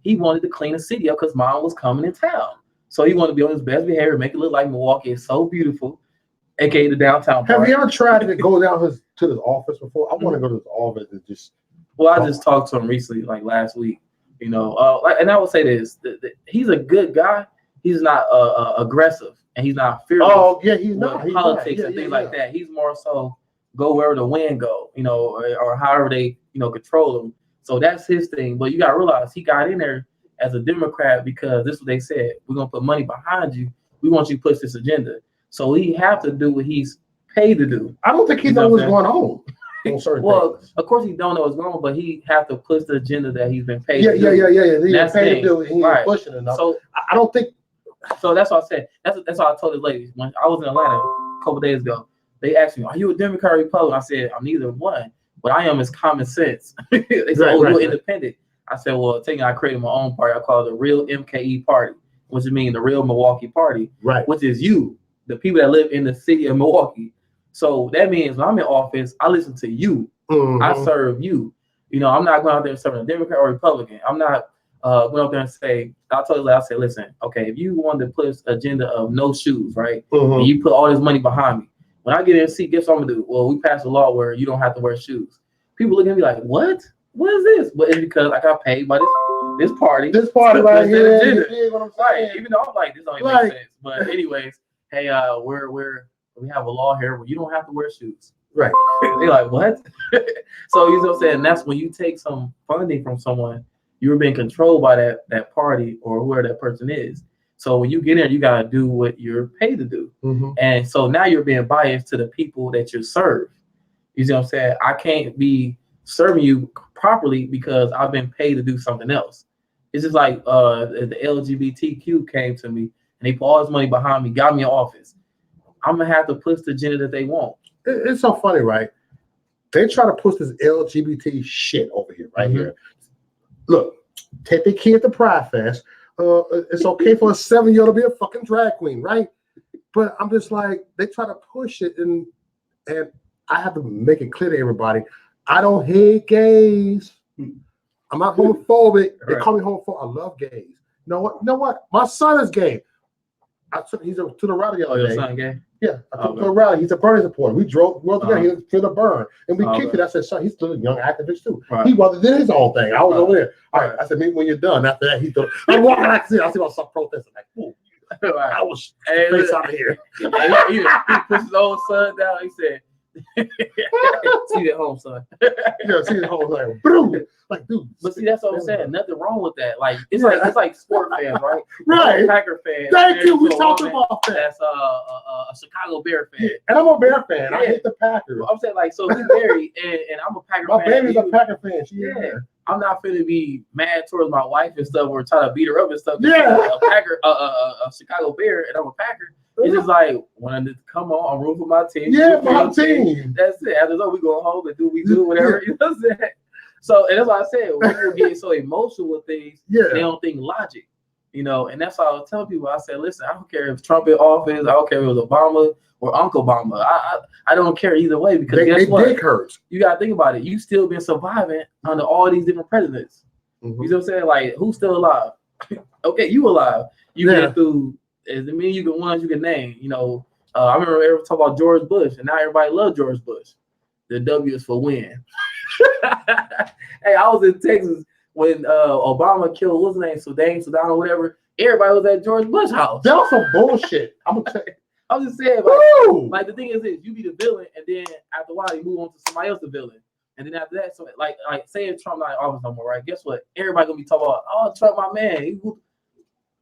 He wanted to clean the city up because mom was coming in town. So he wanted to be on his best behavior, make it look like Milwaukee is so beautiful, aka the downtown part. Have you ever tried to go down to his office before? I want to go to his office and just. Well, I just talked to him recently, like last week. You know, and I would say this: he's a good guy. He's not aggressive, and he's not fearless. Oh yeah, he's not. He's politics and things like that. He's more so go wherever the wind go, you know, or however they control him. So that's his thing. But you got to realize he got in there as a Democrat because this is what they said: we're gonna put money behind you. We want you to push this agenda. So he have to do what he's paid to do. I don't think he knows what's going on. Well, of course he don't know what's going on, but he have to push the agenda that he's been paid. Yeah. He's paid to do it. He's pushing enough. So I don't think. So that's what I said. That's what I told the ladies when I was in Atlanta a couple days ago. They asked me, "Are you a Democrat or Republican?" I said, "I'm neither one, but I am as common sense." They said, "You're independent." I said, "Well, I created my own party. I call it the Real MKE Party, which means the Real Milwaukee Party, right? Which is you, the people that live in the city of Milwaukee." So that means when I'm in office, I listen to you. I serve you. You know, I'm not going out there and serving a Democrat or Republican. I'm not going out there and say, I told you, I said, listen, okay, if you want to push agenda of no shoes, right, and you put all this money behind me, when I get in the seat, guess what I'm going to do? Well, we passed a law where you don't have to wear shoes. People look at me like, what? What is this? But it's because I got paid by this party. This party right here. You know what I'm saying? Right. Even though I'm like, this don't even make sense. But anyways, hey, we have a law here where you don't have to wear shoes. Right. They're like, what? So you know what I'm saying? That's when you take some funding from someone, you're being controlled by that party or whoever that person is. So when you get in, you gotta do what you're paid to do. And so now you're being biased to the people that you serve. You see what I'm saying? I can't be serving you properly because I've been paid to do something else. It's just like the LGBTQ came to me and they put all this money behind me, got me in office. I'm gonna have to push the agenda that they want. It's so funny, right? They try to push this LGBT shit over here, right here. Look, take the kid to Pride Fest. It's okay for a 7-year-old to be a fucking drag queen, right? But I'm just like, they try to push it, and I have to make it clear to everybody, I don't hate gays. I'm not homophobic. They call me homophobic. I love gays. You know what? My son is gay. I took to the rally the other day. Your son gay? Yeah, I took him to a rally. He's a Bernie supporter. We drove together. He was for the burn, and we kicked it. I said, son, he's still a young activist too. He wasn't doing his own thing. I was over there. All right. I said, maybe when you're done. After that, he's doing. I'm walking like this. I see myself protesting like, ooh. I was face out of here. He pushed his old son down. He said, "See you at home, son." Yeah, see you at home, like, boom. Like, dude. But see, that's what I'm saying. Nothing wrong with that. Like, it's like sport fans, right? Right. Packer fans. Thank you. We talked about that. That's a Chicago Bear fan. And I'm a Bear fan. I hate the Packers. I'm saying, like, so he's married, and I'm a Packer fan. My baby's a Packer fan. I'm not finna be mad towards my wife and stuff, or try to beat her up and stuff. Yeah. A Chicago Bear, and I'm a Packer. It's just like, when I come on, I'm rooting for my team. Yeah, my team. That's it. After that, we go home and do what we do, whatever. You know what I'm saying? So, and that's why I said, when people get so emotional with things, they don't think logic, you know. And that's why I was telling people, I said, listen, I don't care if Trump in office, I don't care if it was Obama or Uncle Obama. I don't care either way, because guess what? Dick hurts. You got to think about it. You still been surviving under all these different presidents. You know what I'm saying? Like, who's still alive? Okay, you alive. You've been through as many ones you can name. You know, I remember everyone talking about George Bush, and now everybody loves George Bush. The W is for win. Hey, I was in Texas when Obama killed, what's his name, Sudan or whatever. Everybody was at George Bush house. That was some bullshit. I'm gonna tell you. I'm just saying, like the thing is this: you be the villain, and then after a while, you move on to somebody else the villain, and then after that, so like say if Trump not in office no more, right? Guess what? Everybody gonna be talking about, oh, Trump, my man.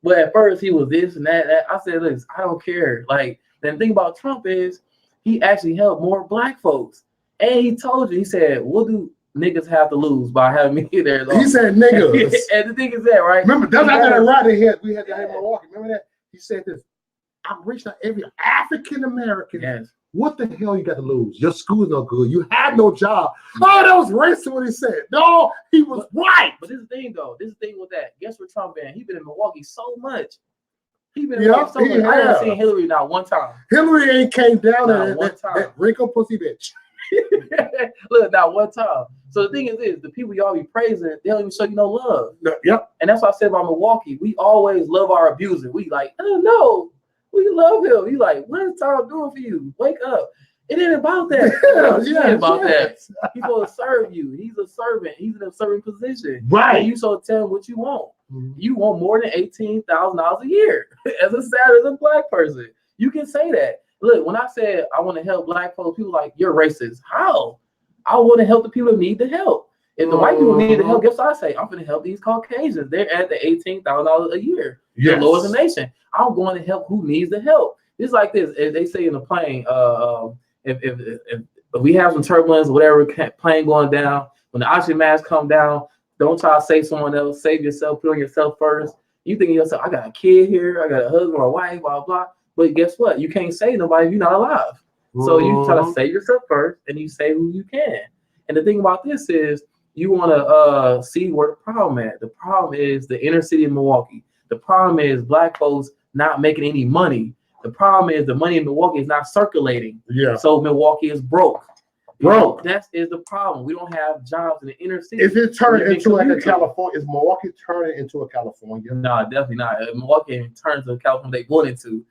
But at first he was this and that. I said, listen, I don't care. Like, the thing about Trump is he actually helped more black folks, and he told you, he said, what do niggas have to lose by having me there? He said niggas. And the thing is that, right? Remember, that's after that ride we had down in Milwaukee. Remember that? He said this, I'm reaching out every African American. Yes. What the hell you got to lose? Your school's no good. You have no job. Oh, that was racist what he said. No, he was right. But this is the thing, though. This is the thing with that. Guess what Trump been? He been in Milwaukee so much. He been in Milwaukee so much. I haven't seen Hillary not one time. Hillary ain't came down there one time. That wrinkle pussy bitch. Look, not one time. So the thing is this, the people y'all be praising, they don't even show you no love. Yep. And that's what I said about Milwaukee. We always love our abuser. We like, oh no, we love him. You like, what is Tom doing for you? Wake up. It ain't about that. It ain't about that. He's gonna serve you. He's a servant. He's in a serving position. Right. And you so tell him what you want. You want more than $18,000 a year as a black person. You can say that. Look, when I said I want to help black folks, people like, you're racist. How? I want to help the people who need the help. If the white people need the help, guess what I say? I'm going to help these Caucasians. They're at the $18,000 a year. Yes. The lowest in the nation. I'm going to help who needs the help. It's like this. As they say in the plane, if we have some turbulence, whatever, plane going down, when the oxygen mask come down, don't try to save someone else. Save yourself. Put on yourself first. You think to yourself, I got a kid here. I got a husband or a wife, blah, blah. But guess what? You can't save nobody if you're not alive. So you try to save yourself first, and you save who you can. And the thing about this is, you want to see where the problem at. The problem is the inner city of Milwaukee. The problem is black folks not making any money. The problem is the money in Milwaukee is not circulating. Yeah. So Milwaukee is broke. Broke. That is the problem. We don't have jobs in the inner city. Is it turning into like a California? Is Milwaukee turning into a California? No, definitely not. Milwaukee turns into California they wanted to.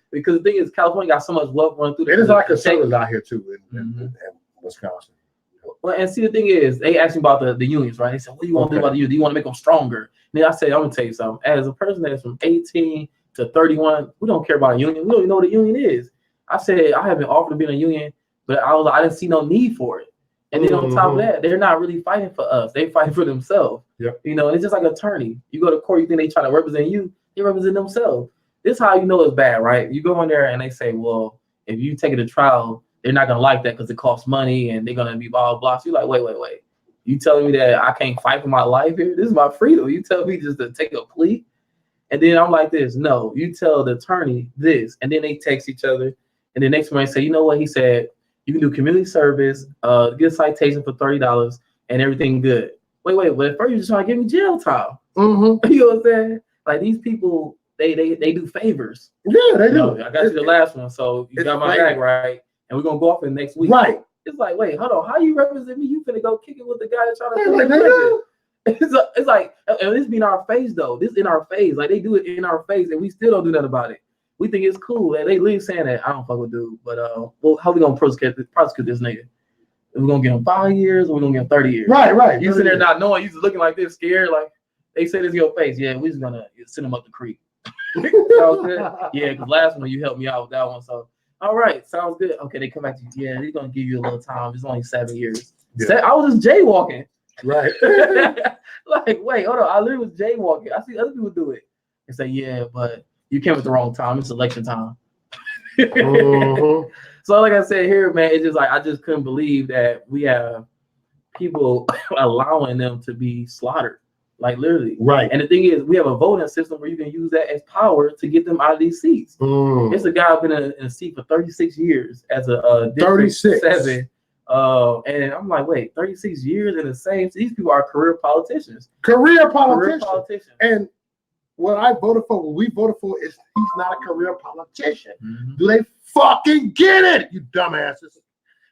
Because the thing is, California got so much wealth running through. It is like conservatives out here too in Wisconsin. Well, and see, the thing is, they asked me about the unions, right? They said, what do you want to do about the unions? Do you want to make them stronger? And then I said, I'm going to tell you something. As a person that's from 18 to 31, we don't care about a union. We don't even know what a union is. I said, I have been offered to be in a union, but I didn't see no need for it. And then on top of that, they're not really fighting for us. They fighting for themselves. Yep. You know, it's just like an attorney. You go to court, you think they trying to represent you. They represent themselves. This is how you know it's bad, right? You go in there and they say, well, if you take it to trial, they're not going to like that because it costs money and they're going to be blah, blah. So you're like, wait. You telling me that I can't fight for my life here? This is my freedom. You tell me just to take a plea? And then I'm like this. No, you tell the attorney this. And then they text each other. And the next one they say, you know what? He said, You can do community service, get a citation for $30, and everything good. Wait, but at first you're just trying to give me jail time. Mm-hmm. You know what I'm saying? Like these people, they do favors. Yeah, they do. No, I got you the last one, so you got my bag right, and we're gonna go off in next week. Right. It's like, wait, hold on, how you represent me? You finna go kick it with the guy that's trying to Like, it's like, and this be in our face though. This in our face, like they do it in our face, and we still don't do nothing about it. We think it's cool. Like, they leave saying that I don't fuck with dude, but well, how we gonna prosecute this nigga? We're gonna get him 5 years, or we're gonna get him 30 years. Right. You sitting there not knowing, you just looking like this, scared, like they said it's your face. Yeah, we just gonna send him up the creek. Yeah, because last one you helped me out with that one. So all right, sounds good. Okay, they come back to you. Yeah, he's gonna give you a little time. It's only 7 years. Yeah. I was just jaywalking. Right. Like, wait, hold on. I literally was jaywalking. I see other people do it and say, yeah, but you came at the wrong time. It's election time. Mm-hmm. So like I said here, man, it's just like I just couldn't believe that we have people allowing them to be slaughtered. Like literally. Right. And the thing is, we have a voting system where you can use that as power to get them out of these seats. It's a guy been in a seat for 36 years as a 36. 7. And I'm like, wait, 36 years in the same. These people are career politicians. Career politicians. And what I voted for, what we voted for, is he's not a career politician. Mm-hmm. Do they fucking get it, you dumbasses?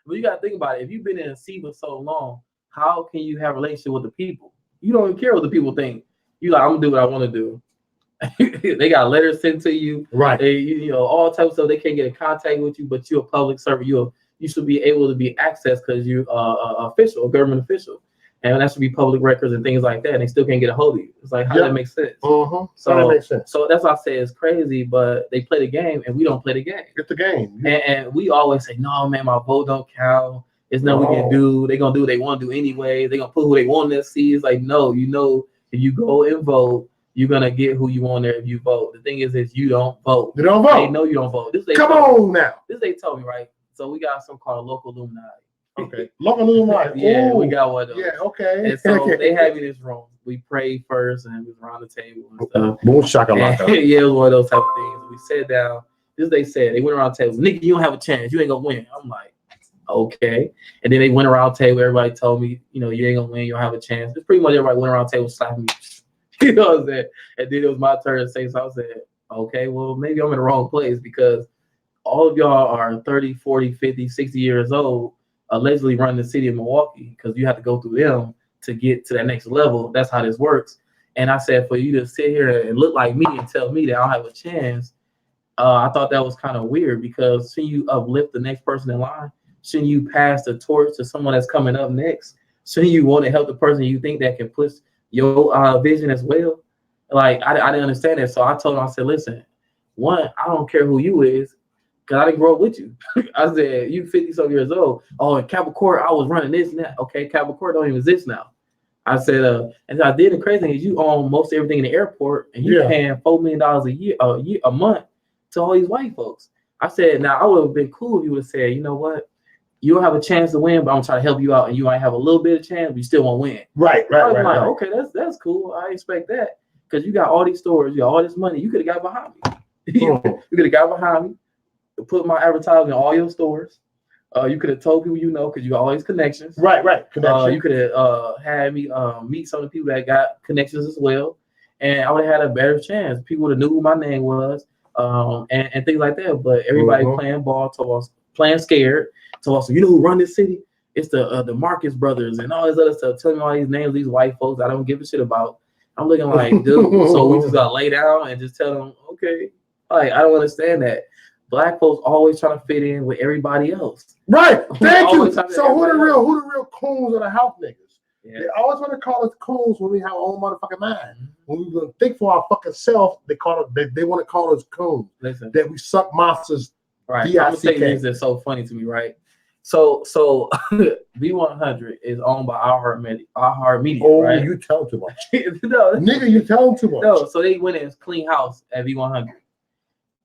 Well, you got to think about it. If you've been in a seat for so long, how can you have a relationship with the people? You don't even care what the people think. You like, I'm gonna do what I want to do. They got letters sent to you, right? They, you know, all types of stuff. They can't get in contact with you, but you're a public servant. You should be able to be accessed because you're a government official, and that should be public records and things like that. And they still can't get a hold of you. It's like, how does that make sense? Uh-huh. So that makes sense. So that's why I say it's crazy, but they play the game and we don't play the game. It's the game. Yeah. And we always say, no, man, my vote don't count. It's nothing we can do. They're gonna do what they want to do anyway. They're gonna put who they want in that seat. It's like, no, you know, if you go and vote, you're gonna get who you want there if you vote. The thing is you don't vote. You don't vote. They know you don't vote. Come on now. This they told me, right? So we got something called a local Illuminati. Okay. Local Illuminati. Yeah, ooh. we got one of those. Yeah, okay. And so they had me in this room. We prayed first and we was around the table and stuff. Boom shakalaka. Yeah, it was one of those type of things. We sat down. This they said. They went around the table. Nigga, you don't have a chance. You ain't gonna win. I'm like, okay. And then they went around the table. Everybody told me, you know, you ain't gonna win. You don't have a chance. It's pretty much everybody went around the table slapping me. You know what I'm saying? And then it was my turn to say, so I said, okay, well, maybe I'm in the wrong place because all of y'all are 30, 40, 50, 60 years old, allegedly running the city of Milwaukee because you have to go through them to get to that next level. That's how this works. And I said, for you to sit here and look like me and tell me that I don't have a chance, I thought that was kind of weird because shouldn't you uplift the next person in line? Shouldn't you pass the torch to someone that's coming up next? Shouldn't you want to help the person you think that can push your vision as well? Like, I didn't understand that. So I told him, I said, listen, one, I don't care who you is because I didn't grow up with you. I said, you 50-some years old. Oh, in Capitol Court, I was running this and that. Okay, Capitol Court don't even exist now. I said, and I did the crazy thing is you own most everything in the airport and you're paying $4 million a month to all these white folks. I said, now I would have been cool if you would have said, you know what? You don't have a chance to win, but I'm trying to help you out, and you might have a little bit of chance, but you still won't win. Right. Okay, that's cool. I expect that because you got all these stores, you got all this money. You could have got behind me. You could have got behind me, put my advertising in all your stores. You could have told people you know because you got all these connections. Right. Connections. You could have had me meet some of the people that got connections as well, and I would have had a better chance. People would have knew who my name was, and things like that. But everybody playing ball, told us playing scared. So you know who run this city? It's the Marcus brothers and all this other stuff. Telling me all these names, these white folks I don't give a shit about. I'm looking like, dude. So we just gotta lay down and just tell them, okay. Like I don't understand that. Black folks always trying to fit in with everybody else. Right. Thank you. So who the real coons are the house niggas? Yeah. They always want to call us coons when we have our own motherfucking mind. When we gonna think for our fucking self, they want to call us coons. Listen, that we suck monsters. Right. I'm gonna say things that's so funny to me, right? So V100 is owned by iHeartMedia. Oh, right? You tell too much. No, nigga, you tell too much. No, so they went and clean house at V100.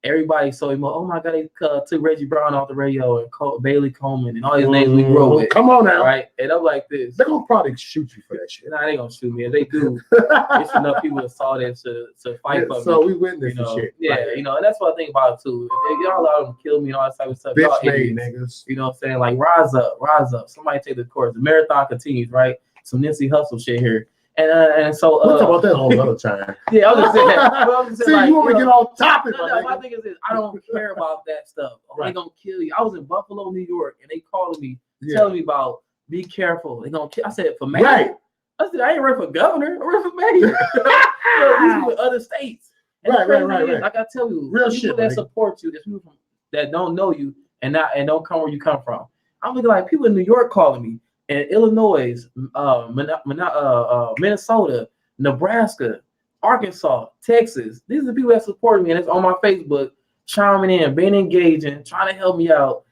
everybody so oh my God, they took Reggie Brown off the radio and Bailey Coleman and all these names we grew up with. Come on now. Right? And I'm like this. They're going to probably shoot you for that shit. Nah, they going to shoot me. If they do, it's enough people that saw that to fight for me. So we witnessed the shit. Yeah, right. And that's what I think about it too. If y'all allow them to kill me and all that type of stuff, y'all idiots. Niggas. You know what I'm saying? Like, rise up. Somebody take the course. The marathon continues, right? Some Nipsey Hussle shit here. And so we'll talk about that on another time. Yeah, I was just saying that. See, like, you want to get off topic. My thing is this: I don't care about that stuff. Right. They gonna kill you. I was in Buffalo, New York, and they calling me, telling me about be careful. They gonna kill. I said for mayor. Right. I said I ain't running for governor. I'm running for mayor. These people in other states. And right. Like I tell you, real people shit that support you, there's people that don't know you and don't come where you come from. I'm looking like people in New York calling me. And Illinois, Minnesota, Nebraska, Arkansas, Texas. These are the people that support me, and it's on my Facebook, chiming in, being engaging, trying to help me out.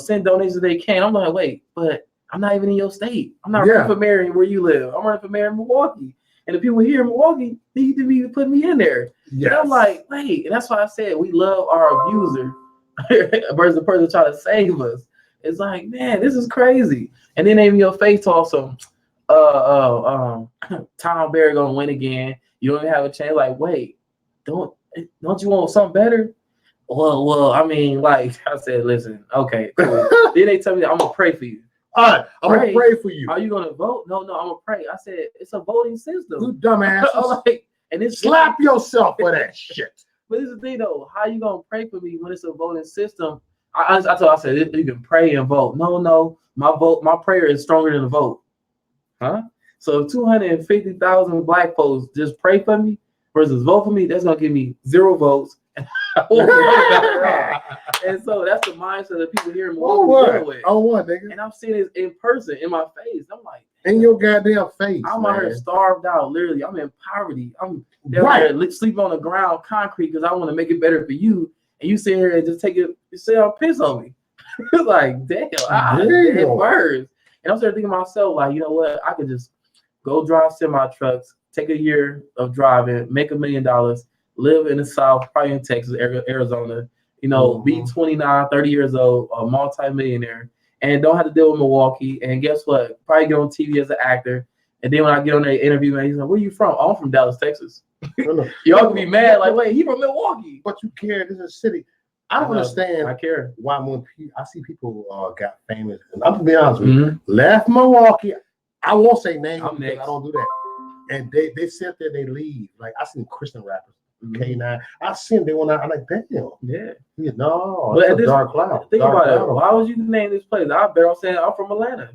Send donations if they can. I'm like, wait, but I'm not even in your state. I'm not running for mayor where you live. I'm running for mayor in Milwaukee, and the people here in Milwaukee need to be putting me in there. Yes. And I'm like, wait, and that's why I said we love our abuser versus the person trying to save us. It's like, man, this is crazy. And then in your face also, Tom Barry gonna win again. You don't even have a chance. Like, wait, don't you want something better? Well, I mean, like I said, listen, okay, cool. Then they tell me that I'm gonna pray for you. All right, I'm gonna pray for you. Are you gonna vote? No, I'm gonna pray. I said it's a voting system. You dumbass. And it's slap yourself for that shit. But this is the thing though, how you gonna pray for me when it's a voting system? I said you can pray and vote. No, my prayer is stronger than the vote. Huh? So if 250,000 black folks just pray for me versus vote for me, that's gonna give me 0 votes. And so that's the mindset that people here in Milwaukee with. Nigga. And I'm seeing this in person, in my face. I'm like, in your goddamn face. I'm out here starved out, literally. I'm in poverty. I'm down here sleeping on the ground, concrete, because I want to make it better for you. And you sit here and just take it, you say, I'll piss on me. It's like, damn, it burns. And I'm starting thinking to myself, like, you know what? I could just go drive semi-trucks, take a year of driving, make $1 million, live in the South, probably in Texas, Arizona, be 29, 30 years old, a multi-millionaire, and don't have to deal with Milwaukee. And guess what? Probably get on TV as an actor. And then when I get on the interview, man, he's like, where you from? Oh, I'm from Dallas, Texas. Y'all can be mad, like, wait, he from Milwaukee. But you care, this is a city. I don't understand. I care. Why when I see people got famous, and I'm gonna be honest with you, left Milwaukee. I won't say names because I don't do that. And they sit there, they leave. Like I seen Christian rappers, K9. I seen they went out. I'm like, damn. Yeah. No, but it's a dark cloud. Think about it. Why would you name this place? I bet I'm saying I'm from Atlanta.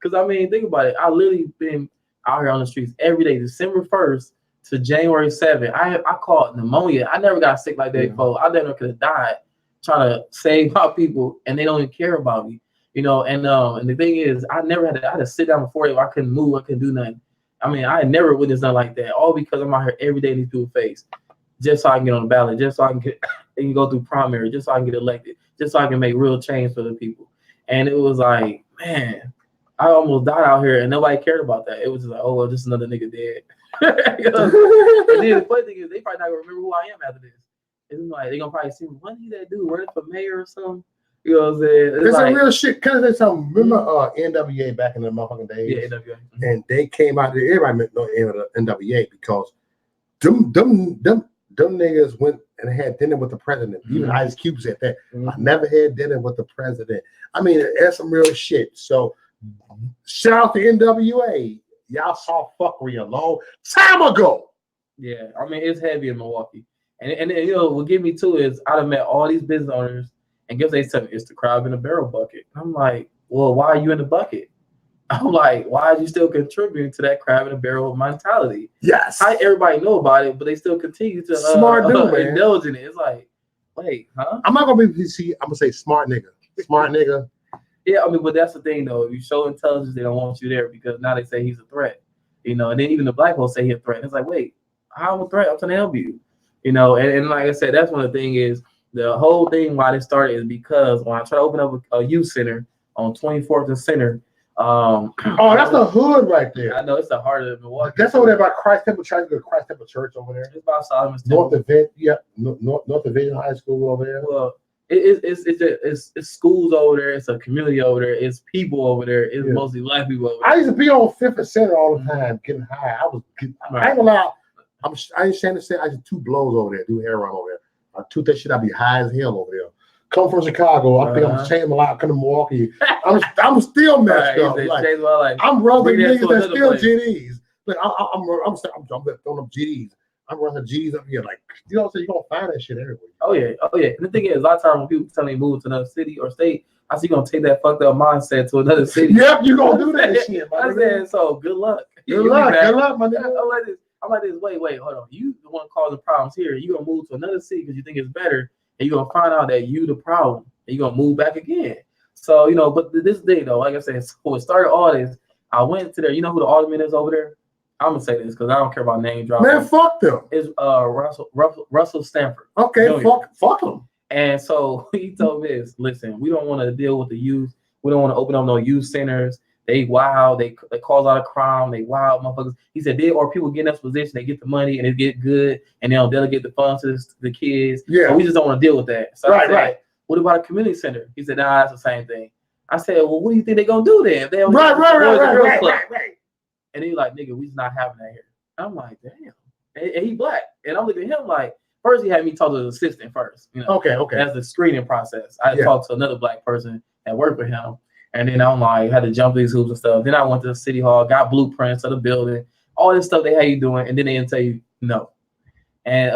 Because I mean, think about it. I literally been out here on the streets every day, December 1st to January 7th. I caught pneumonia. I never got sick like that before. I never could have died trying to save my people, and they don't even care about me. And the thing is, I had to sit down before it. I couldn't move. I couldn't do nothing. I mean, I had never witnessed nothing like that. All because I'm out here every day in these people's face, just so I can get on the ballot, just so I can go through primary, just so I can get elected, just so I can make real change for the people. And it was like, man, I almost died out here, and nobody cared about that. It was just like, oh, well, just another nigga dead. And then the funny thing is, they probably not gonna remember who I am after this. It's like they're gonna probably see me. What did that do? Running for mayor or something? You know what I'm saying? It's like, some real shit. Cause there's some. Remember NWA back in the motherfucking days? Yeah, NWA. And they came out there. Everybody know NWA because them niggas went and had dinner with the president. Even Ice Cube said that. I never had dinner with the president. I mean, that's some real shit. So shout out to NWA. Y'all saw fuckery a long time ago. Yeah, I mean, it's heavy in Milwaukee. And what get me too is I'd have met all these business owners, and guess they said it's the crab in the barrel bucket. I'm like, well, why are you in the bucket? I'm like, why are you still contributing to that crab in the barrel mentality? Yes. How everybody know about it, but they still continue to smart dude, man. Indulge in it. It's like, wait, huh? I'm not gonna be PC. I'm gonna say smart nigga. Smart nigga. Yeah, I mean, but that's the thing though. If you show intelligence, they don't want you there because now they say he's a threat. And then even the black folks say he's a threat. It's like, wait, I'm a threat. I'm trying to help you. And like I said, that's one of the things is the whole thing why this started is because when I try to open up a youth center on 24th and Center, Oh, that's the hood right there. I know it's the heart of Milwaukee. That's over there by Christ Temple Church. The Christ Temple Church over there. It's by Solomon's Temple. North Division High School over there. Well, it's schools over there. It's a community over there. It's people over there. It's mostly black people over there. I used to be on 5th and Center all the time, getting high. I ain't gonna lie. I ain't saying to say I just 2 blows over there, do heroin over there. I took that shit. I be high as hell over there. Come from Chicago. I think I'm changing my life. Come to Milwaukee. I'm still messed up. Like, I'm running niggas that still GDs. Like I'm throwing up GDs. I'm running GDs up here. Like, you know what I'm saying? You're gonna find that shit everywhere. Oh yeah. And the thing is, a lot of times when people tell me move to another city or state, I see you gonna take that fucked up mindset to another city. Yep, you gonna do that shit. I said, so good luck. Good luck, my nigga. I'm like this. Wait, hold on. You the one causing problems here. You gonna move to another city because you think it's better, and you're gonna find out that you the problem, and you're gonna move back again. So but this day though, like I said, so it started all this. I went to there. You know who the alderman is over there? I'm gonna say this because I don't care about name dropping. Man, fuck them. It's Russell Stanford. Okay, fuck them. And so he told me this. Listen, we don't want to deal with the youth. We don't want to open up no youth centers. They wild. They cause a lot of crime. They wild motherfuckers. He said, or people get in this position, they get the money and it get good, and they don't delegate the funds to the kids. Yeah, so we just don't want to deal with that. So I said, what about a community center? He said, nah, that's the same thing. I said, well, what do you think they're gonna do then? If they don't right. And he's like, nigga, we just not having that here. I'm like, damn. And he black. And I'm looking at him like, first he had me talk to the assistant first. Okay. That's the screening process. I talked to another black person that worked with him. And then I'm like, had to jump these hoops and stuff. Then I went to the city hall, got blueprints of the building, all this stuff they had you doing, and then they didn't tell you no. And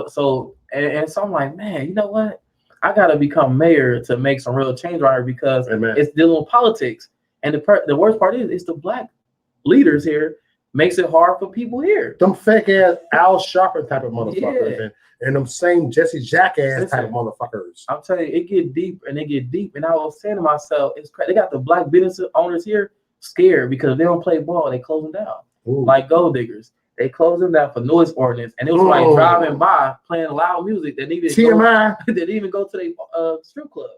so I'm like, man, you know what? I gotta become mayor to make some real change right here because it's dealing with politics. And the worst part is it's the black leaders here makes it hard for people here. Them fake ass Al Sharpton type of motherfuckers and them same Jesse Jackass type of motherfuckers. I'm telling you, it get deep and they get deep. And I was saying to myself, it's crazy. They got the black business owners here scared because if they don't play ball, they close them down. Ooh. Like gold diggers. They close them down for noise ordinance. And it was like driving by playing loud music that didn't even go to their strip club.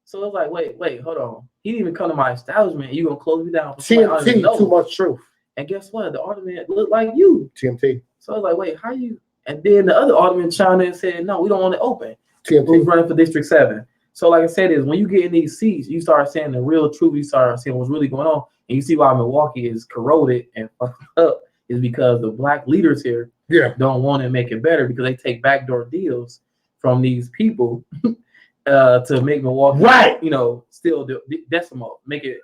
So it's like, wait, hold on. He didn't even come to my establishment. You gonna close me down for TMT, too much truth. And guess what? The alderman looked like you. TMT. So I was like, wait, how you? And then the other alderman chimed in and said, no, we don't want it open. TMT. Who's running for District 7. So like I said, is when you get in these seats, you start saying the real truth. You start seeing what's really going on. And you see why Milwaukee is corroded and fucked up is because the black leaders here don't want to make it better because they take backdoor deals from these people to make Milwaukee, still decimal, make it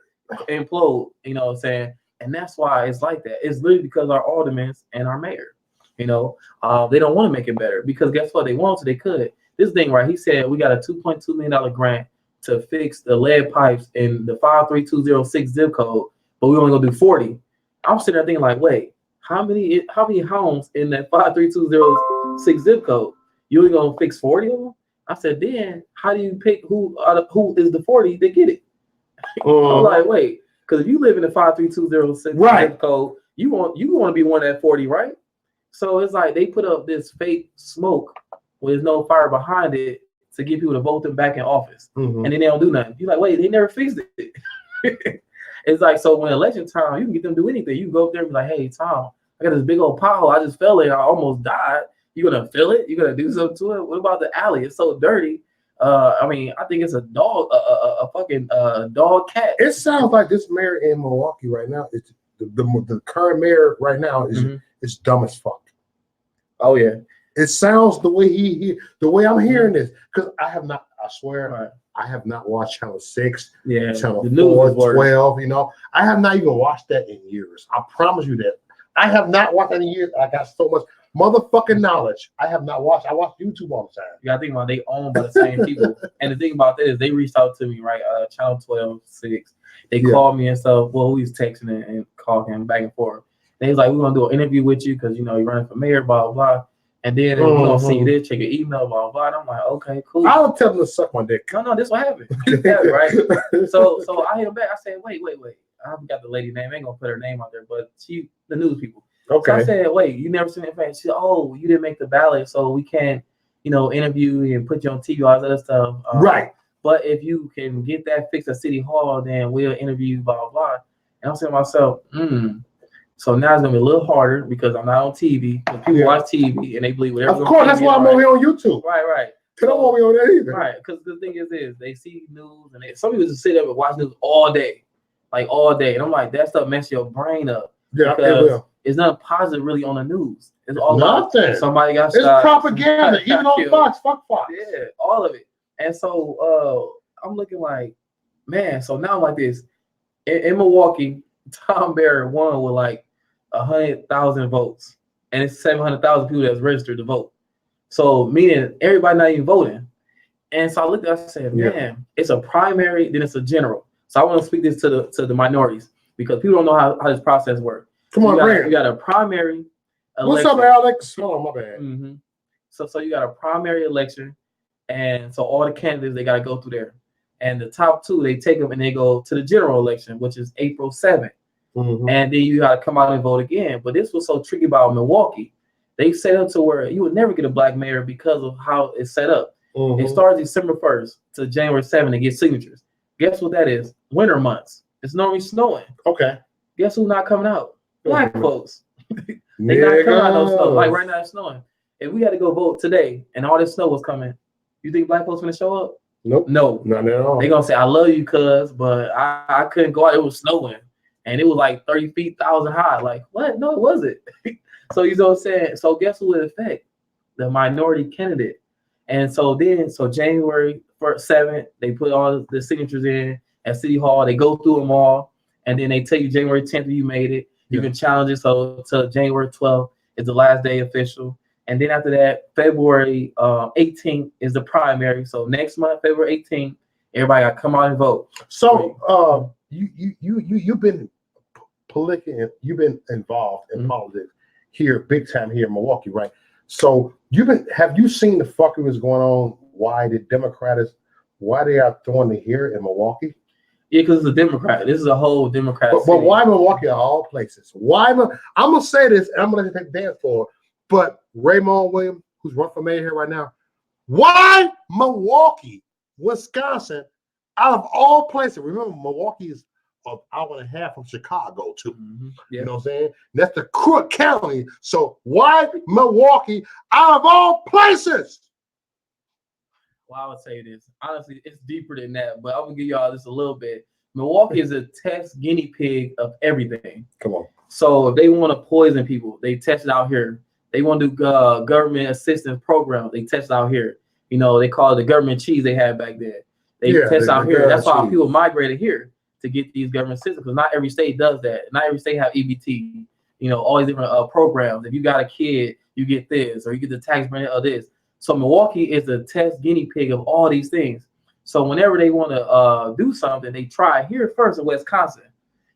implode, you know what I'm saying? And that's why it's like that. It's literally because our aldermen and our mayor, they don't want to make it better because guess what? They want to, they could. This thing, right? He said we got a $2.2 million grant to fix the lead pipes in the 53206 zip code, but we only gonna do 40. I'm sitting there thinking like, wait, how many homes in that 53206 zip code? You only gonna fix 40 of them? I said, then how do you pick who is the 40 to get it? I'm like, wait, because if you live in the 53206 zip code, you want to be one of that 40, right? So it's like they put up this fake smoke with no fire behind it to get people to vote them back in office, and then they don't do nothing. You're like, wait, they never fixed it. It's like, so when election time, you can get them to do anything. You can go up there and be like, hey, Tom, I got this big old pothole. I just fell in. I almost died. You gonna fill it? You gonna do something to it? What about the alley? It's so dirty. I think it's a dog, a fucking dog cat. It sounds like this mayor in Milwaukee right now. It's the current mayor right now is dumb as fuck. Oh yeah. It sounds the way the way I'm hearing this because I swear I have not watched Channel 6, Channel 4, 12. I have not even watched that in years. I promise you that. I have not watched that in years. I got so much motherfucking knowledge. I have not watched. I watch YouTube all the time. You gotta think about they owned by the same people. And the thing about that is they reached out to me, right? Channel 12, 6. They called me and stuff. Well, we was texting and calling him back and forth. They was like, we're gonna do an interview with you because you're running for mayor, blah blah blah. And then we're gonna see you there, check your email, blah blah. And I'm like, okay, cool. I'll tell them to suck my dick. No, this what happened. Right? So I hit him back. I said, wait. I haven't got the lady name. I ain't gonna put her name out there, but the news people. Okay. So I said, wait, you never seen that? She said, oh, you didn't make the ballot, so we can't, interview you and put you on TV, all that other stuff. Right. But if you can get that fixed at City Hall, then we'll interview you, blah, blah, blah. And I'm saying to myself, so now it's gonna be a little harder because I'm not on TV. People watch TV and they believe whatever. Of course, that's why I'm on here on YouTube. Right. They don't want me on there either. Right, because the thing is they see news and some people just sit there and watch news all day, like all day. And I'm like, that stuff messes your brain up. Yeah, it will. It's nothing positive really on the news. It's all nothing. About somebody got it's shot. It's propaganda, even on Fox. Fuck Fox. Yeah, all of it. And so I'm looking like, man. So now I'm like this in Milwaukee. Tom Barrett won with like 100,000 votes, and it's 700,000 people that's registered to vote. So meaning everybody not even voting. And so I looked at it, I said, man, it's a primary, then it's a general. So I want to speak this to the minorities because people don't know how this process works. Come on, Brandon. You got a primary election. What's up, Alex? Oh, my bad. Mm-hmm. So you got a primary election, and so all the candidates, they got to go through there. And the top two, they take them and they go to the general election, which is April 7th. Mm-hmm. And then you got to come out and vote again. But this was so tricky about Milwaukee. They set up to where you would never get a black mayor because of how it's set up. Mm-hmm. It starts December 1st to January 7th to get signatures. Guess what that is? Winter months. It's normally snowing. Okay. Guess who's not coming out? Black folks. They not coming out no snow. Like right now it's snowing. If we had to go vote today and all this snow was coming, you think black folks gonna show up? Nope. No. Not at all. They gonna say, I love you, cuz, but I couldn't go out. It was snowing. And it was like 30 feet, 1,000 high. Like, what? No, it wasn't. So you know what I'm saying? So guess who it affect? The minority candidate. And so January 7th, they put all the signatures in at City Hall. They go through them all. And then they tell you January 10th you made it. You can challenge it. So till January 12th is the last day official. And then after that, February 18th is the primary. So next month, February 18th, everybody got to come out and vote. So you've been you've been involved in politics here, big time here in Milwaukee, right? So have you seen the fuckery that's going on? Why the Democrats, why they are throwing it here in Milwaukee? Yeah, because it's a Democrat. This is a whole Democrat. But why Milwaukee of all places? Why? I'm gonna say this, and I'm gonna take the dance for it. But Ramone Williams, who's running for mayor here right now, why Milwaukee, Wisconsin, out of all places? Remember, Milwaukee is an hour and a half from Chicago, too. Mm-hmm. You know what I'm saying? That's the Crook County. So why Milwaukee out of all places? Well, I would say this. Honestly, it's deeper than that, but I'm going to give y'all this a little bit. Milwaukee is a test guinea pig of everything. Come on. So if they want to poison people, they test it out here. They want to do government assistance program. They test it out here. You know, they call it the government cheese they had back then. They test out here. That's why people migrated here to get these government systems, because not every state does that. Not every state have EBT. You know, all these different programs. If you got a kid, you get this, or you get the tax benefit of this. So Milwaukee is the test guinea pig of all these things. So whenever they want to do something, they try here first in Wisconsin.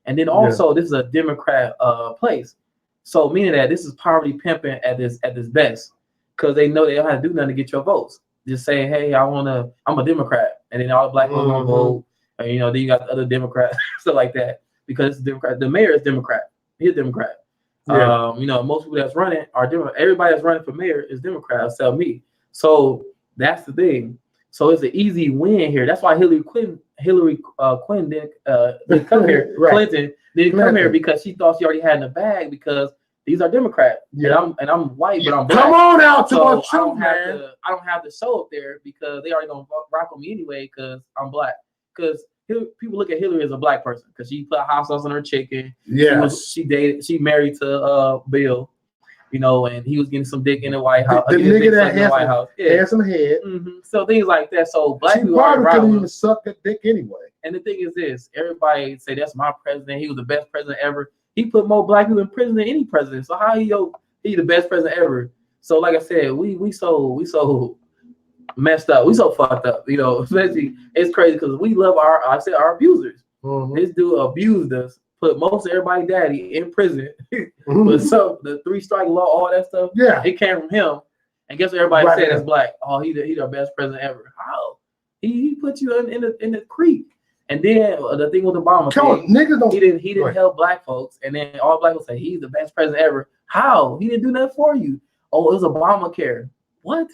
And then also this is a Democrat place. So meaning that this is poverty pimping at this best, because they know they don't have to do nothing to get your votes. Just saying, hey, I'm a Democrat. And then all the black people gonna vote. And, you know, then you got the other Democrats, stuff like that. Because it's Democrat. The mayor is Democrat. He's a Democrat. Yeah. You know, most people that's running are Democrat. Everybody that's running for mayor is Democrat, except me. So that's the thing. So it's an easy win here. That's why Hillary Clinton didn't come here. Right. Clinton didn't come here because she thought she already had in the bag, because these are Democrats. Yeah. And I'm white, but I'm black. Come on out to so my truth, man. I don't have to show up there because they already gonna rock on me anyway because I'm black. Because people look at Hillary as a black person because she put hot sauce on her chicken. Yeah. She married to Bill. You know, and he was getting some dick in the White House. The nigga that has some head. Mm-hmm. So things like that. So black people probably couldn't even suck that dick anyway. And the thing is this: everybody say that's my president. He was the best president ever. He put more black people in prison than any president. So how he the best president ever? So like I said, we so messed up. We so fucked up. You know, especially it's crazy because we love our abusers. Mm-hmm. This dude abused us. Put most of everybody's daddy in prison. But so the 3-strike law, all that stuff, it came from him. And guess what everybody said that's black? Oh, he the best president ever. How? He put you in the creek. And then the thing with Obama, he didn't help black folks. And then all black folks say he's the best president ever. How? He didn't do nothing for you. Oh, it was Obamacare. What?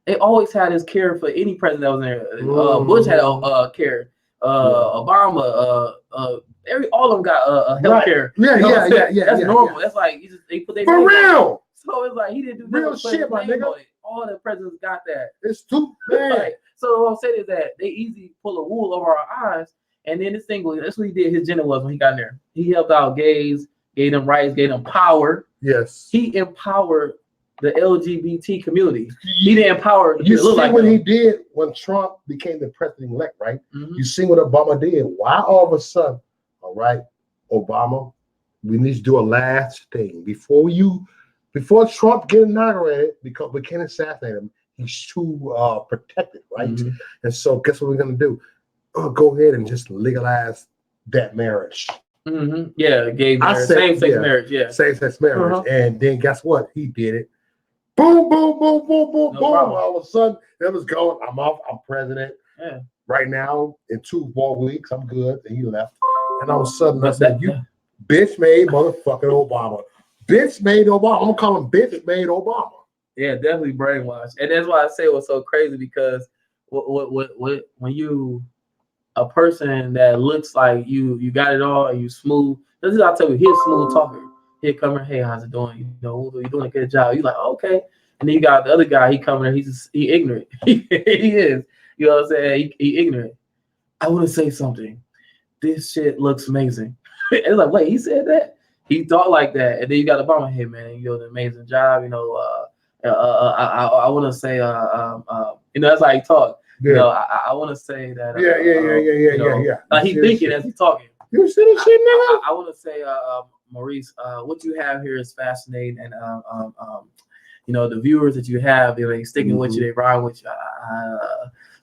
They always had this care for any president that was in there. Bush had a care. Obama, all of them got health care. Yeah, yeah. That's normal. That's like they put their for real. So it's like he didn't do real shit, my nigga. All the presidents got that. It's too bad. Like, so what I'm saying is that they easily pull a wool over our eyes. And then this thing was, that's what he did. His agenda was when he got in there. He helped out gays, gave them rights, gave them power. Yes. He empowered the LGBT community. He didn't empower. You see like what he did when Trump became the president-elect, right? Mm-hmm. You see what Obama did. Why all of a sudden, all right, Obama, we need to do a last thing before Trump get inaugurated, because we can't assassinate him. He's too protected, right? Mm-hmm. And so guess what we're gonna do? Go ahead and just legalize that marriage. Mm-hmm. Yeah, gay marriage, same-sex marriage, yeah. Same-sex marriage. Uh-huh. And then guess what? He did it. Boom, boom, boom, boom, boom, boom. Problem. All of a sudden, it was going, I'm off, I'm president. Yeah. Right now, in 2 more weeks, I'm good. And he left. And all of a sudden, I said, you bitch made motherfucking Obama. Bitch made Obama. I'm going to call him bitch made Obama. Yeah, definitely brainwashed. And that's why I say it was so crazy, because when you, a person that looks like you got it all and you smooth, this is how I tell you, he's a smooth talker. He'll come in, hey, how's it doing? You know, you're doing a good job. You're like, okay. And then you got the other guy, he coming in, he ignorant. He is. You know what I'm saying? He ignorant. I want to say something. This shit looks amazing. It's like, wait, he said that? He thought like that. And then you got Obama, hey, man, you did an amazing job. You know, I want to say, you know, that's how he talk. Yeah. You know, I want to say that. Yeah. He thinking as he talking. You see this shit, nigga? I want to say, Maurice, what you have here is fascinating, and you know, the viewers that you have, they're sticking with you, they ride with you.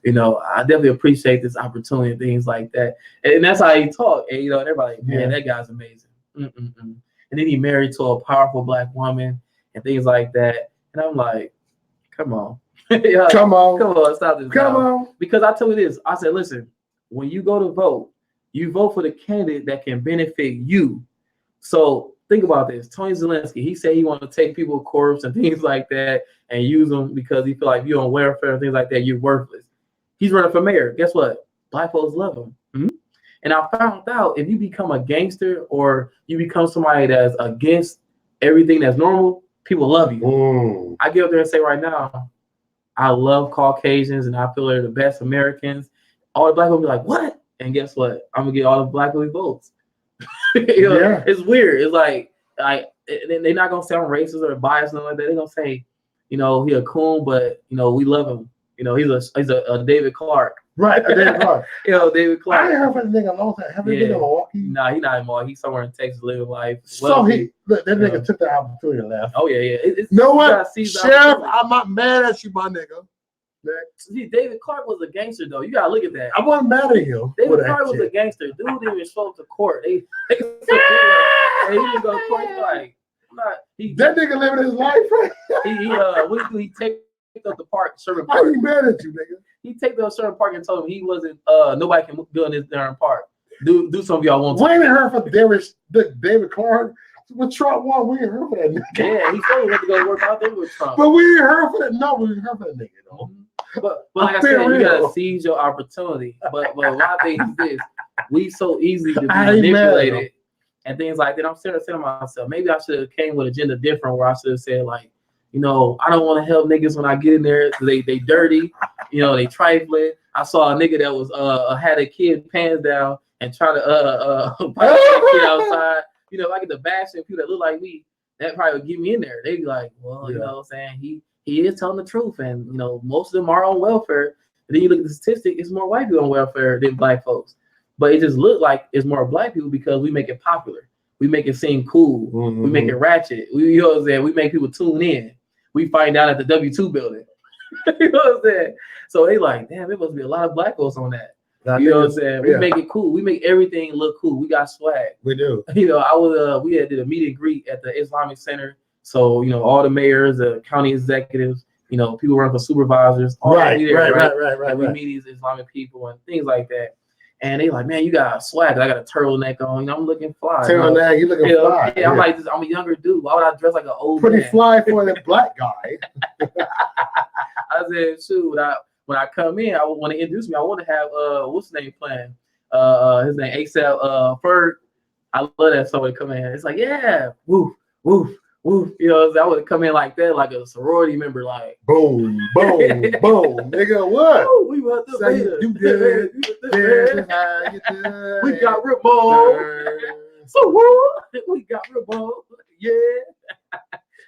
You know, I definitely appreciate this opportunity and things like that. And that's how he talk. And you know, everybody, man, that guy's amazing. And then he married to a powerful Black woman and things like that. And I'm like, come on. Come on, stop this. Come on. Because I tell you this, I said, listen, when you go to vote, you vote for the candidate that can benefit you. So think about this. Tony Zelensky, he said he want to take people's corpse and things like that and use them because he feel like you're on welfare and things like that, you're worthless. He's running for mayor. Guess what? Black folks love him. Mm-hmm. And I found out if you become a gangster or you become somebody that's against everything that's normal, people love you. I get up there and say right now, I love Caucasians and I feel they're the best Americans. All the Black people be like, what? And guess what? I'm gonna get all the Black people votes. You know, it's weird. It's like they're not gonna say I'm racist or biased or nothing like that. They're gonna say, you know, he a coon, but you know, we love him. You know, he's a David Clark. Right, David Clark. You know, David Clark. I ain't heard from the nigga a long time. Have you been in Milwaukee? Nah, he's not in Milwaukee. He's somewhere in Texas living life. So that nigga took the opportunity and left. Oh yeah. You know what? Sheriff, I'm not mad at you, my nigga. See, David Clark was a gangster, though. You gotta look at that. I wasn't mad at him. David Clark was a gangster. Dude didn't even show up to court. He didn't go to court. That nigga living his life, right? He take up the park, Sherman Park. Why you mad at you, nigga? He take the Sherman Park and told him he wasn't. Nobody can build in this darn park. Do some of y'all want to. We ain't heard from David Clark. When Trump won, we ain't heard for that nigga. Yeah, he told him to go work out there with Trump. But we ain't heard for that. No, we ain't heard for that nigga, though. But like I said, you gotta seize your opportunity. But a lot of things is this: we so easily to be manipulated and things like that. I'm saying to myself, maybe I should have came with agenda different, where I should have said like, you know, I don't want to help niggas when I get in there. They dirty, you know, they trifling. I saw a nigga that was had a kid pants down and try to fight that kid outside. You know, if I get the bashing people that look like me, that probably would get me in there. They'd be like, well, you know what I'm saying? He is telling the truth. And, you know, most of them are on welfare. And then you look at the statistic, it's more white people on welfare than Black folks. But it just looked like it's more Black people because we make it popular. We make it seem cool. Mm-hmm. We make it ratchet. You know what I'm saying? We make people tune in. We find out at the W2 building. You know what I'm saying? So they like, damn, there must be a lot of Black folks on that. You know what I'm saying? We make it cool. We make everything look cool. We got swag. We do. You know, we did a meet and greet at the Islamic Center. So, you know, all the mayors, the county executives, you know, people run for supervisors. All right. And we meet these Islamic people and things like that. And they like, man, you got swag. I got a turtleneck on. I'm looking fly. Turtleneck, you looking fly. Yeah, I'm like, I'm a younger dude. Why would I dress like an old Pretty man? fly for the black guy. I said, shoot, when I come in, I want to introduce me. I want to have what's his name playing? His name ASAP Ferg. I love that song to come in. It's like, yeah, woof, woof, woof. You know, I would come in like that, like a sorority member, like boom, boom, boom, nigga. What? Oh, we want the Say you good. We got Ramone. So what? We got Ramone. Yeah.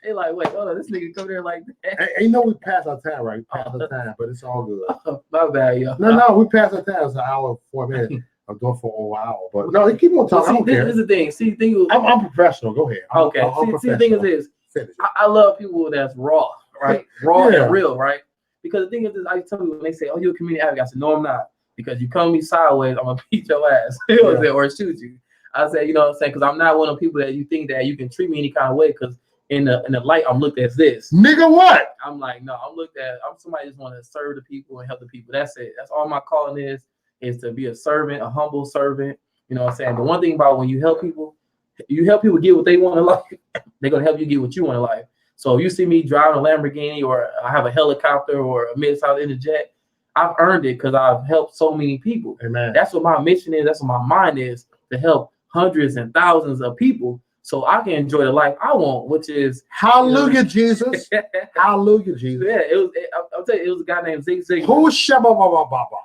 They like, wait, hold on, this nigga come there like that. Hey, you know we passed our time, right? We passed our time, but it's all good. My bad, yo. No, we passed our time. It's an hour and 4 minutes. I'm going for a whole hour, but no, keep on talking. I don't care. This is the thing. See, the thing. I'm professional. Go ahead. Okay. See, the thing is this. I love people that's raw, right? Raw and real, right? Because the thing is this. I tell people when they say, "Oh, you're a community advocate," I said, "No, I'm not." Because you come to me sideways, I'm gonna beat your ass, you know what I'm saying, or shoot you. I say, you know what I'm saying, because I'm not one of the people that you think that you can treat me any kind of way. Because in the light, I'm looked at as this. Nigga, what? I'm like, no, I'm somebody just want to serve the people and help the people. That's it. That's all my calling is to be a servant, a humble servant. You know what I'm saying? The one thing about when you help people get what they want in life, they're gonna help you get what you want in life. So if you see me driving a Lamborghini or I have a helicopter or a mid-size interjet, I've earned it because I've helped so many people. Amen. That's what my mission is. That's what my mind is, to help hundreds and thousands of people so I can enjoy the life I want, which is hallelujah, Jesus. Hallelujah, Jesus. Yeah, I'll tell you, it was a guy named Zig Ziglar. Who's Shabba Baba?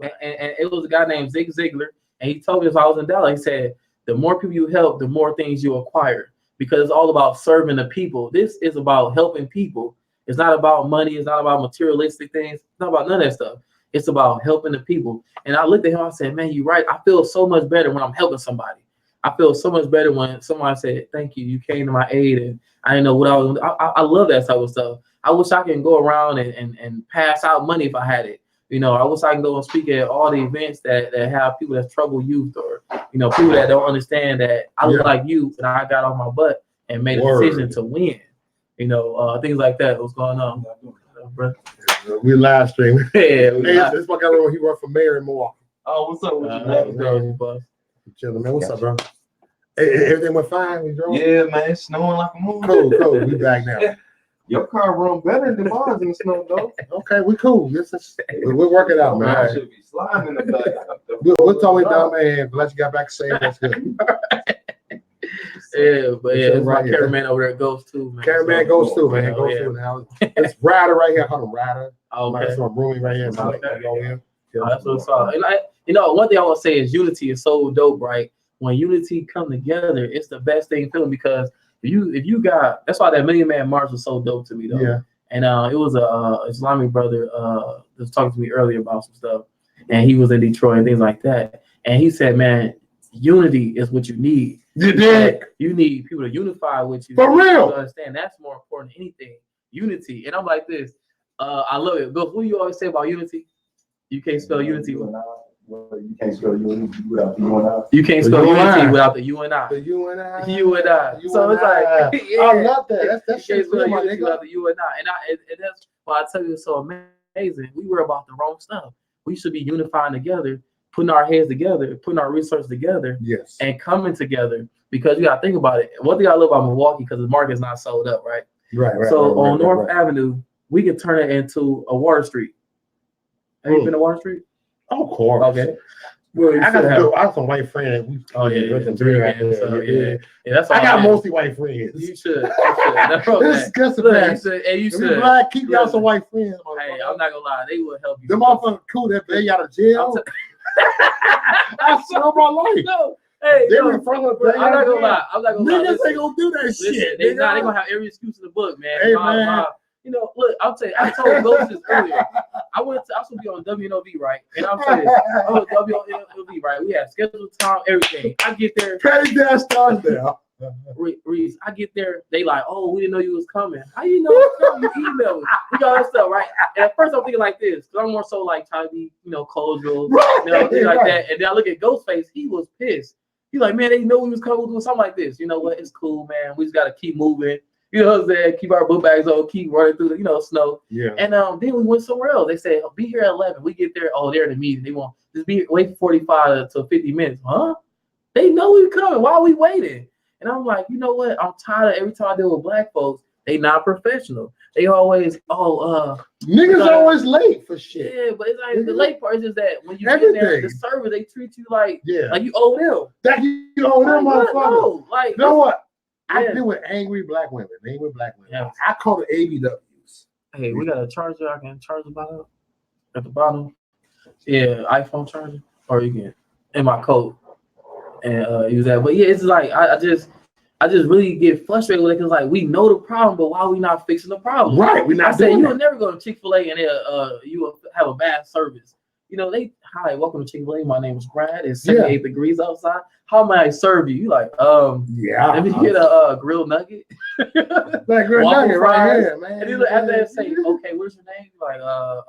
And it was a guy named Zig Ziglar, and he told me if I was in Dallas, he said, the more people you help, the more things you acquire, because it's all about serving the people. This is about helping people. It's not about money. It's not about materialistic things. It's not about none of that stuff. It's about helping the people. And I looked at him, I said, man, you're right. I feel so much better when I'm helping somebody. I feel so much better when someone said, thank you. You came to my aid, and I didn't know what I was. I love that type of stuff. I wish I can go around and pass out money if I had it. You know, I wish I can go and speak at all the events that have people that's troubled youth, or, you know, people that don't understand that I look like youth and I got off my butt and made a decision to win. You know, things like that. What's going on, bro? We live streaming. Yeah, this my guy. He worked for mayor in Milwaukee. Oh, what's up with you, man? Chilling, man. What's up, bro? Hey, everything went fine. We drove. Yeah, man. It's snowing like a moon. Cool. We back now. Your car run better than mine in the snow, though. Okay, we cool. We'll work it out, man. I should be sliding in the back. We'll talk it down, man. Glad you got back safe. That's good. Yeah, but yeah, it's my cameraman over there goes too, man. Cameraman goes too, man. Goes too now. It's Ryder right here. Call him Ryder. Okay. That's my roomie right here. Okay. That's what's up. And you know, one thing I want to say is unity is so dope, right? When unity come together, it's the best thing feeling, because if you got, that's why that Million Man March was so dope to me, though. Yeah. And it was a Islamic brother that was talking to me earlier about some stuff, and he was in Detroit and things like that. And he said, man, unity is what you need. You did. You need people to unify with you. For real. To understand that's more important than anything. Unity. And I'm like this. I love it. But what do you always say about unity? You can't spell unity without. You can't spell unity without the you and I. You can't spell unity without the you and I. The you and I. You and I. So it's like, yeah. I love that. That's you can't spell unity without the you and I. And that's why I tell you it's so amazing. We were about the wrong stuff. We should be unifying together, putting our heads together, putting our resources together, yes, and coming together. Because you got to think about it. One thing I love about Milwaukee, because the market's not sold up, right? Right. So on North Avenue, we could turn it into a Water Street. Have you been to Water Street? Oh, of course. Okay. Well, I got some white friends. Yeah, that's all. I got mostly white friends. You should. That's you should. Black, keep y'all some white friends. Hey, I'm not gonna lie, they will help you. Them motherfuckers cool that they out of jail. I saw my life. No. Hey, they were in front of I'm not gonna lie. Niggas ain't gonna do that shit. They're gonna have every excuse in the book, man. Hey, man. You know, look, I'll tell you, I told Ghost this earlier. I was supposed to be on WNOV, right? And I'm saying, I was WNOV, right? We have scheduled time, everything. I get there. Patty Dash stars there. Reese, I get there. They like, oh, we didn't know you was coming. How you know I was coming? You emailed me. We got that stuff, right? And at first I'm thinking like this, because I'm more so like trying to be, cordial, things like that. And then I look at Ghostface, he was pissed. He's like, man, they know we was coming doing something like this. You know what? It's cool, man. We just got to keep moving. You know what I'm saying? Keep our book bags on, keep running through the snow. Yeah. And then we went somewhere else. They said, be here at 11. We get there. Oh, they're in the meeting. They want just wait for 45 to 50 minutes. Huh? They know we coming. Why are we waiting? And I'm like, you know what? I'm tired of every time I deal with black folks, they not professional. They always, niggas always late for shit. Yeah, but it's like the late part is just that when you Everything. get there, the service, they treat you like you owe them. That you owe them, Like, motherfucker. no, like, you know what? I Yeah. deal with angry black women. Yeah. I call it ABWs. Hey, we got a charger. I can charge about at the bottom. Yeah, iPhone charger, or you can in my coat and use that. But yeah, it's like I just really get frustrated with it because like we know the problem, but why we not fixing the problem? Right, we not. I said you will never go to Chick-fil-A and you will have a bad service. You know, hi, welcome to Chick-fil-A. My name is Brad. It's 78 degrees outside. How may I serve you? You like, let me get a grilled nugget. That grilled nugget right here, man. And then after that say, okay, what's your name? Like,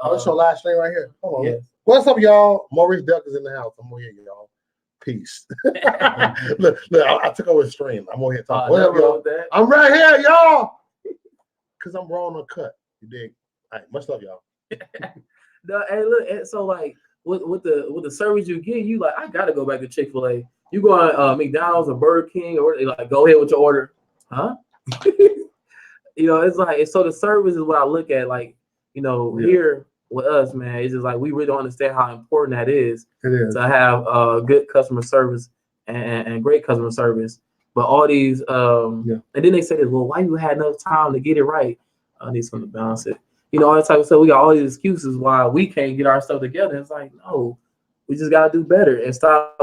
what's your last name right here? Hold on. Yes. What's up, y'all? Maurice Duck is in the house. I'm over here, y'all. Peace. look, I took over the stream. I'm over here talking. What up, y'all? I'm right here, y'all. Cause I'm raw on cut. You dig? All right, much love, y'all. No, hey, look, and so like with the service you get, you like, I gotta go back to Chick-fil-A. You go on McDonald's or Burger King or they like go ahead with your order, huh? It's like so the service is what I look at. Like here with us, man, it's just like we really don't understand how important that is. It is to have good customer service and great customer service. But all these and then they say this, well, why you had enough time to get it right? I need something to balance it. All that type of stuff. We got all these excuses why we can't get our stuff together. It's like, no, we just gotta do better and stop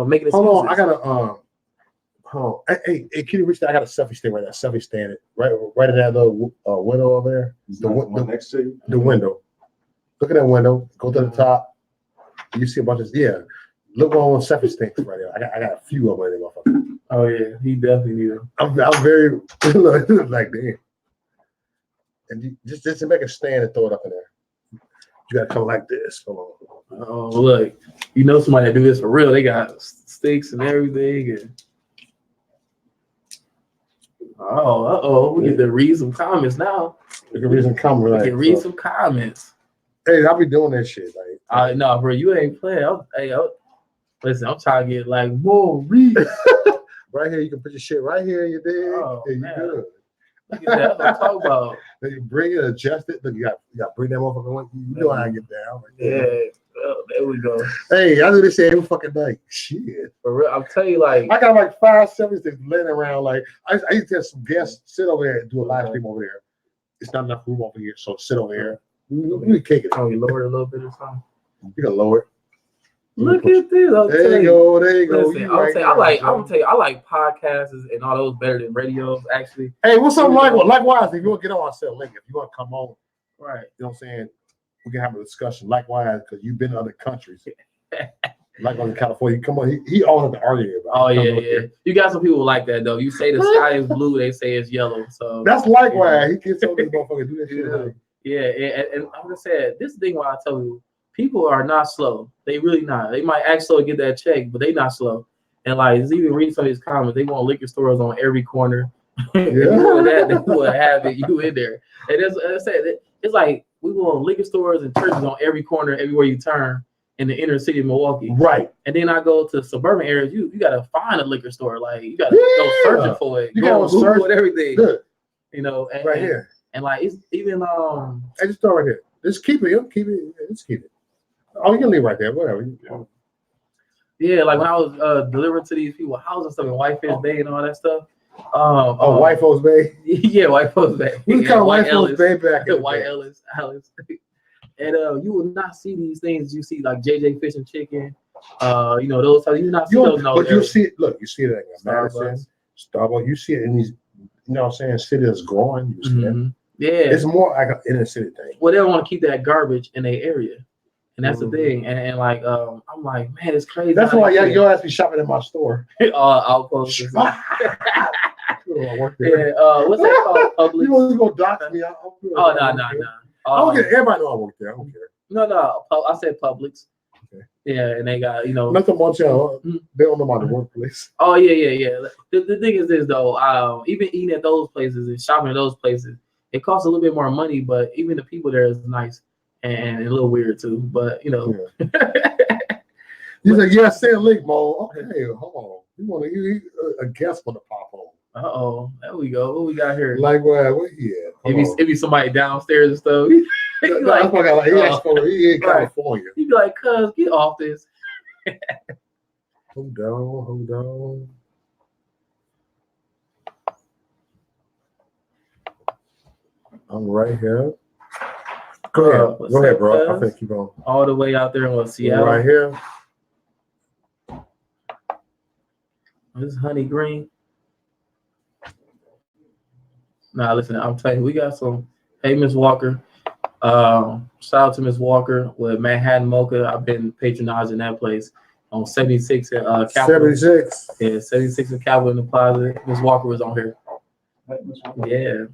making excuses. Hold on, I gotta hey, can you reach that? I got a selfie stand right there. Selfie stand right in that little window over there. The next to you. The window. Look at that window. Go to the top. You see a bunch of Look on selfie stands right there. I got a few of them in there, motherfucker. Oh yeah, he definitely need them. I'm very like damn. And you just to make a stand and throw it up in there. You gotta come like this. Hold on. Oh look, somebody that do this for real. They got sticks and everything. And we get to read some comments now. We can read some comments. We can read some comments. Hey, I'll be doing that shit. Like, no, bro, you ain't playing. Listen, I'm trying to get like more read. Right here, you can put your shit right here. You dig? Oh, you man. good. Look at that. That's what I'm talking about. Then you bring it, adjust it. Look, you got to bring that motherfucker. You know how I get down. There we go. Hey, I do this shit every fucking night. Shit. For real, I'm telling you, like I got like 5 70s laying around. Like I used to have some guests sit over here and do a live stream over there. It's not enough room over here, so sit over here. We kick it. Oh, you lower it a little bit or something. You can lower it. Look at this. There you go. There you go. Listen, I'm gonna tell you, I like podcasts and all those better than radios, actually. Hey, what's up, likewise? If you want to get on, I'll sell a link. If you want to come on, right? You know what I'm saying? We can have a discussion. Likewise, because you've been in other countries. Likewise in California, come on. He owns the argument. Oh yeah. You got some people like that though. You say the sky is blue, they say it's yellow. So that's likewise. He gets on this motherfucker do that shit. Yeah, and I'm gonna say this thing why I tell you. People are not slow. They really not. They might act slow to get that check, but they not slow. And like, it's even reading some of these comments. They want liquor stores on every corner. They will have it. You in there. And as I said, it's like we want liquor stores and churches on every corner, everywhere you turn in the inner city of Milwaukee. Right. And then I go to suburban areas. You gotta find a liquor store. Like you gotta go searching for it. You gotta search for everything. Good. And, right here. And like it's even I just throw right here. Just keep it. Keep it. Just keep it. Oh, you can leave right there, whatever. Yeah, like when I was delivering to these people houses and stuff in Whitefish Bay and all that stuff. White Folks Bay? Yeah, White Folks Bay. We call White Folks Bay back. White Ellis. And you will not see these things you see like JJ Fish and Chicken. Those types. You not see those. But you see it. Look, you see it at Starbucks. You see it in these. You know what I'm saying? City that's growing. You see that? Yeah, it's more like an inner city thing. Well, they don't want to keep that garbage in their area. And that's the thing, and like I'm like, man, it's crazy. That's why your ass be shopping in my store. Outpost. Work there. What's that called? Publix. You want to go dox me? No. I don't care. Everybody know I work there. I don't care. No. I said Publix. Yeah, and they got Nothing much. They don't know about the workplace. Oh yeah. The thing is this though, even eating at those places and shopping at those places, it costs a little bit more money, but even the people there is nice and a little weird too. But Yeah. You said, yeah, say a link, Mo. Okay, hold on. You want to a guest for the pop on? There we go. What we got here? Like where he at? It be somebody downstairs and stuff. That's why I got he in California. He be like, "Cuz, get off this." Hold on. I'm right here. Go ahead, bro. I think keep on. All the way out there in Seattle. Right here. This is Honey Green. Nah, listen, I'm telling you, we got some. Hey, Miss Walker. Shout out to Miss Walker with Manhattan Mocha. I've been patronizing that place on 76 at Capitol. 76. Yeah, 76 in Capitol in the Plaza. Miss Walker was on here. Yeah.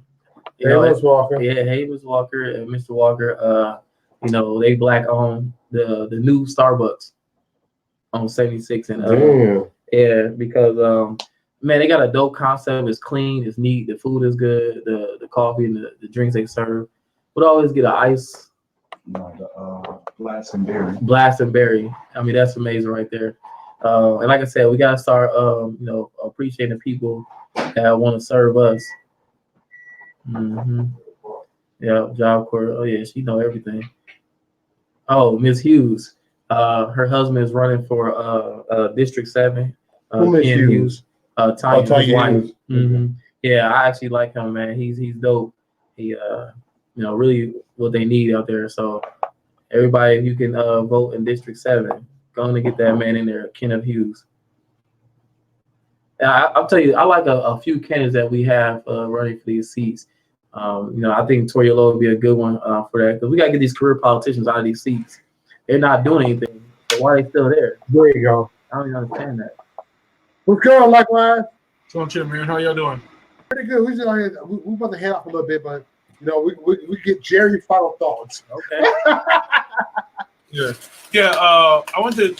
Miss Walker. Yeah, hey, Miss Walker and Mr. Walker. They black owned the new Starbucks on 76 and yeah, because man, they got a dope concept. It's clean, it's neat, the food is good, the coffee and the drinks they serve. Would always get an ice. No, the blast and berry. Blast and berry. I mean, that's amazing right there. And like I said, we gotta start appreciating the people that want to serve us. Yeah, Job Corps. Oh yeah, she know everything. Oh, Miss Hughes. Her husband is running for District 7. Miss Hughes? Tanya, his wife. Hughes. Yeah, I actually like him, man. He's dope. He really what they need out there. So everybody, if you can vote in District 7, going to get that man in there, Kenneth Hughes. I'll tell you, I like a few candidates that we have running for these seats. I think Toria Lowe would be a good one for that, because we got to get these career politicians out of these seats. They're not doing anything. So why are they still there? There you go. I don't even understand that. What's going on, likewise? So chill, man. How y'all doing? Pretty good. We about to head off a little bit, but we get Jerry's final thoughts. Okay. Yeah. I want to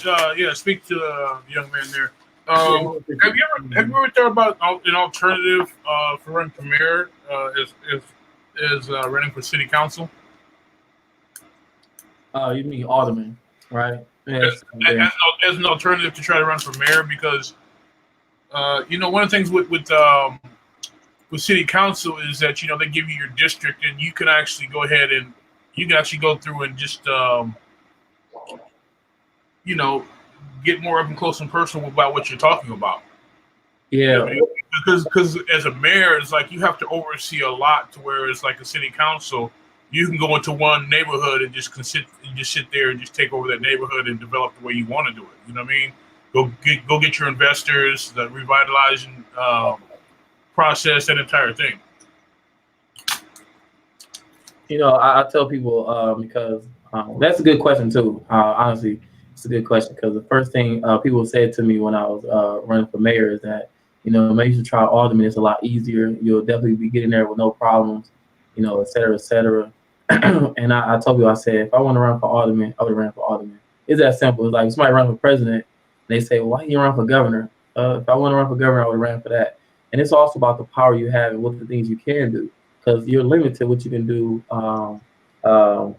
speak to the young man there. Have you ever thought about an alternative for running for mayor as running for city council? You mean alderman, right? As an alternative to try to run for mayor, because one of the things with city council is that they give you your district, and you can actually go ahead and you can actually go through and just get more up and close and personal about what you're talking about. Yeah. Because as a mayor, it's like you have to oversee a lot, to where it's like a city council. You can go into one neighborhood and just sit there and just take over that neighborhood and develop the way you want to do it. You know what I mean? Go get your investors, the revitalizing process, that entire thing. I tell people because that's a good question too. Honestly, it's a good question, because the first thing people said to me when I was running for mayor is that maybe you should try alderman. It's a lot easier. You'll definitely be getting there with no problems, et cetera, et cetera. And I told you, I said, if I want to run for alderman, I would run for alderman. It's that simple. It's like if somebody run for president, they say, well, why don't you run for governor? If I want to run for governor, I would run for that. And it's also about the power you have and what the things you can do, because you're limited what you can do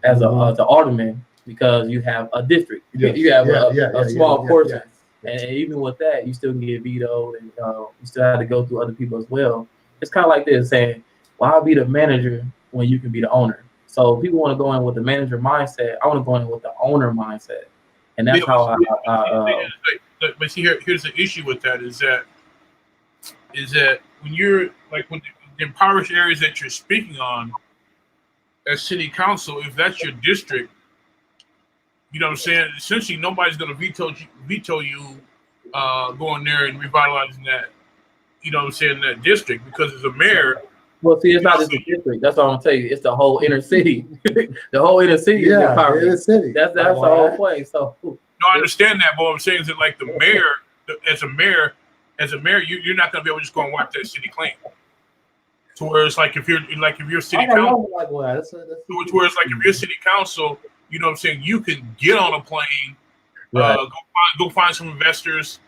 as an alderman, because you have a district. Yes. You have a small portion. Yeah. And even with that, you still can get vetoed, and you still have to go through other people as well. It's kind of like this, saying, why be the manager when you can be the owner? So people want to go in with the manager mindset. I want to go in with the owner mindset. And that's how but see, here's the issue with that is that when you're like, when the impoverished areas that you're speaking on as city council, if that's your district, you know what I'm saying? Essentially, nobody's going to veto you going there and revitalizing that, that district, because as a mayor. Well, see, it's not just the district. That's what I'm telling you. It's the whole inner city. The whole inner city is empowered. Inner city. That's the whole point. So. No, I understand that, but what I'm saying is that, like, the mayor, as a mayor, you're not going to be able to just go and wipe that city clean. To where it's like if you're city council, where it's like if you're city council, you know what I'm saying, you can get on a plane Right. Go find some investors,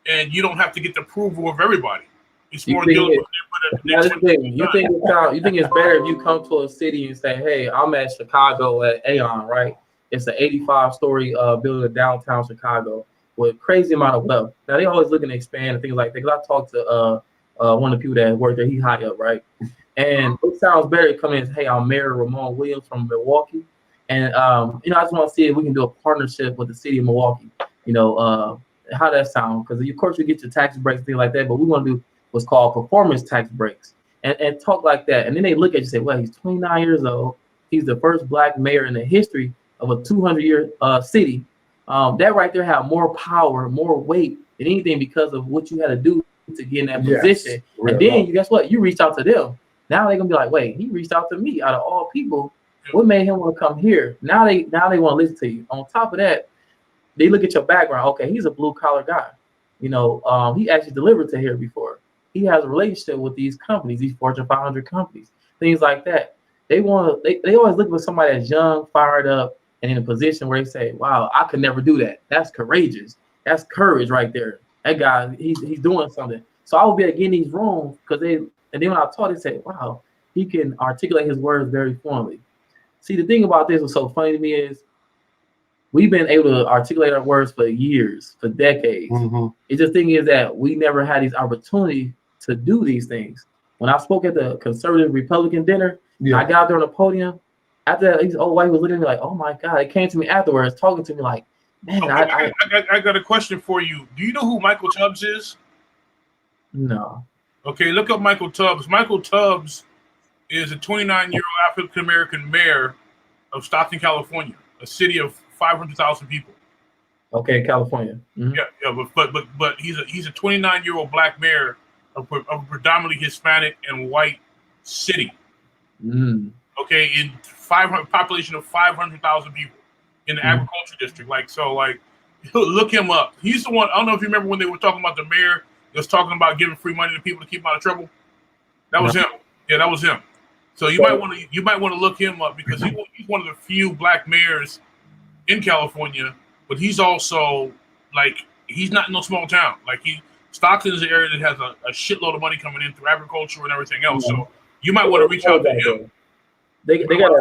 and you don't have to get the approval of everybody. It's You more think dealing it- with Now, this thing, you think it's better if you come to a city and say, "Hey, I'm at Chicago at Aon, right? It's an 85-story building downtown Chicago with crazy amount of wealth." Now they always looking to expand and things like that. Because I talked to one of the people that work there. He high up, right? And it sounds better to come in and say, "Hey, I'm Mayor Ramone Williams from Milwaukee, and I just want to see if we can do a partnership with the city of Milwaukee. How that sound? Because of course you get your tax breaks, things like that, but we want to do what's called performance tax breaks and talk like that. And then they look at you and say, well, he's 29 years old. He's the first black mayor in the history of a 200-year city. That right there have more power, more weight than anything because of what you had to do to get in that position. And then you guess what? You reached out to them. Now they're gonna be like, wait, he reached out to me out of all people. What made him want to come here? Now they want to listen to you. On top of that, they look at your background. Okay, he's a blue collar guy. He actually delivered to here before. He has a relationship with these companies, these Fortune 500 companies, things like that. They always look for somebody that's young, fired up, and in a position where they say, "Wow, I could never do that. That's courageous. That's courage right there. That guy, he's doing something." So I would be able to get in these rooms and then when I taught, they say, "Wow, he can articulate his words very fluently." See, the thing about this was so funny to me is we've been able to articulate our words for years, for decades. It's just thing is that we never had these opportunities to do these things. When I spoke at the conservative Republican dinner, I got there on the podium. After that, these old white was looking at me like, "Oh my God!" They came to me afterwards, talking to me like, "Man, okay, I got a question for you. Do you know who Michael Tubbs is?" No. Okay, look up Michael Tubbs. Michael Tubbs is a 29-year-old African American mayor of Stockton, California, a city of 500,000 people. Okay, California. Mm-hmm. Yeah, but he's a 29-year-old black mayor of a predominantly Hispanic and white city. Okay, in population of 500,000 people in the agriculture district. Look him up. He's the one. I don't know if you remember when they were talking about the mayor that was talking about giving free money to people to keep them out of trouble. That was him. Yeah, that was him. So you might want to look him up because he's one of the few black mayors in California, but he's also he's not in no small town. Stockton is an area that has a shitload of money coming in through agriculture and everything else. So you might want to reach out to him. They got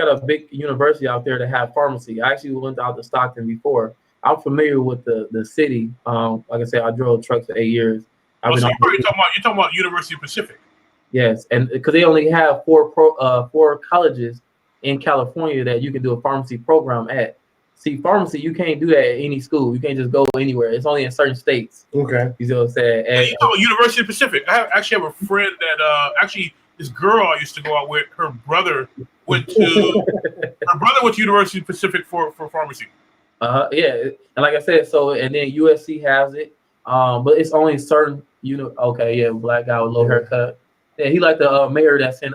a big university out there that have pharmacy. I actually went out to Stockton before. I'm familiar with the city. Like I said, I drove trucks for 8 years. You're talking about University of Pacific. Yes, and because they only have four colleges in California that you can do a pharmacy program at. See, pharmacy, you can't do that at any school. You can't just go anywhere. It's only in certain states. Okay. You know what I'm saying? And, University of Pacific. I actually have a friend that this girl I used to go out with, her brother went to University of Pacific for pharmacy. Yeah, and like I said, and then USC has it, but it's only certain. Okay, yeah, black guy with low haircut. Yeah, he like the mayor that's in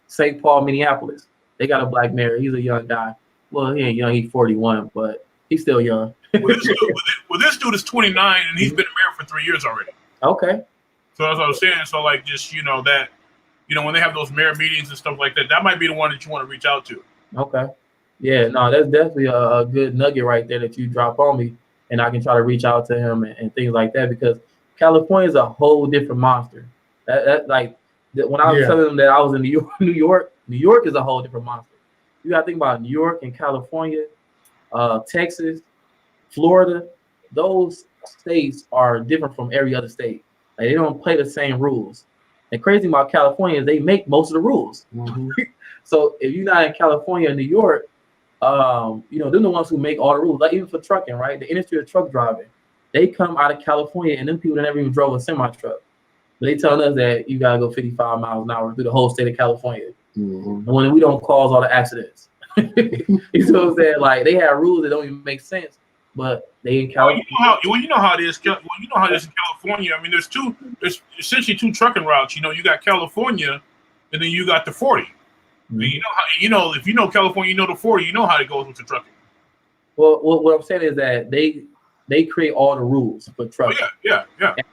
St. Paul, Minneapolis. They got a black mayor. He's a young guy. Well, he ain't young. He's 41, but he's still young. This dude is 29 and he's been mayor for 3 years already. Okay. So that's what I was saying. So when they have those mayor meetings and stuff like that, that might be the one that you want to reach out to. Okay. Yeah, no, that's definitely a good nugget right there that you drop on me, and I can try to reach out to him and things like that because California is a whole different monster. When I was telling them that I was in New York is a whole different monster. You got to think about New York and California, Texas, Florida. Those states are different from every other state. They don't play the same rules. And crazy about California is they make most of the rules. So if you're not in California or New York, they're the ones who make all the rules. Like even for trucking, right? The industry of truck driving, they come out of California, and them people that never even drove a semi truck. But they telling us that you gotta go 55 miles an hour through the whole state of California. When we don't cause all the accidents. You know what I'm saying? Like they have rules that don't even make sense, but they in California. You know how it is. You know how it is in California. I mean, there's essentially two trucking routes. You got California, and then you got the 40. And if you know California, you know the 40. You know how it goes with the trucking. Well, what I'm saying is that they create all the rules for trucking. Yeah.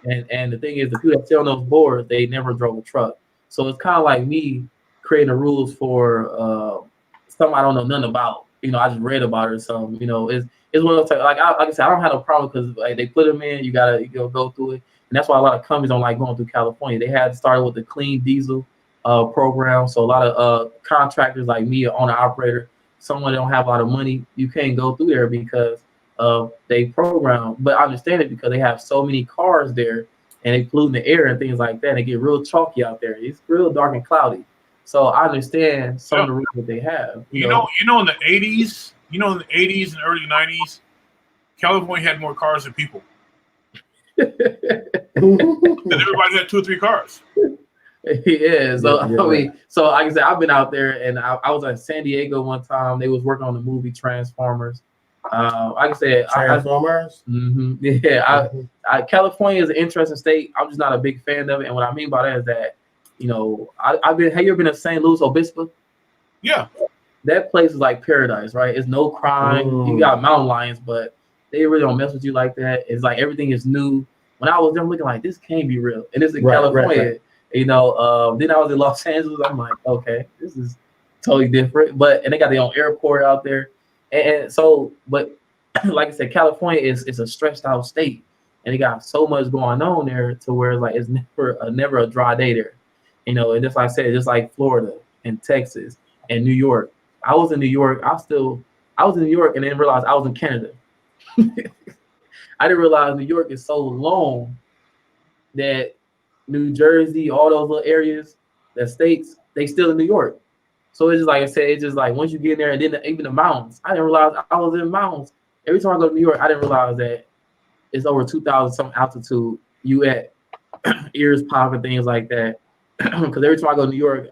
And the thing is, the people that sit on those boards, they never drove a truck. So it's kind of like me creating the rules for something I don't know nothing about. I just read about it or something. It's one of those like I said, I don't have no problem because like they put them in, you gotta go through it, and that's why a lot of companies don't like going through California. They had started with the clean diesel program, so a lot of contractors like me, an owner operator, someone that don't have a lot of money, you can't go through there because of they program. But I understand it because they have so many cars there and they pollute the air and things like that. And it get real chalky out there. It's real dark and cloudy. So I understand some of the rules that they have. In the 80s, in the 80s and early 90s, California had more cars than people. And everybody had 2 or 3 cars. Yeah, so I mean, so like I said, I've been out there, and I was at San Diego one time. They was working on the movie Transformers. Like I said, Transformers. California is an interesting state. I'm just not a big fan of it, and what I mean by that is that, I've been. Have you ever been to St. Louis Obispo? Yeah, that place is like paradise, right? It's no crime. You got mountain lions, but they really don't mess with you like that. It's like everything is new. When I was there, I'm looking like this can't be real, and it's in California. Right. Then I was in Los Angeles. I'm like, okay, this is totally different. And they got their own airport out there, and so, but like I said, California is a stressed out state, and they got so much going on there to where it's like it's never a dry day there, and just like I said, just like Florida and Texas and New York. I was in New York. I was in New York and then realized I was in Canada. I didn't realize New York is so long that New Jersey, all those little areas, the states, they still in New York. So it's just like I said, it's just like once you get in there, and then even the mountains. I didn't realize I was in the mountains. Every time I go to New York, I didn't realize that it's over 2,000 some altitude. You at ears pop and things like that. Because every time I go to New York,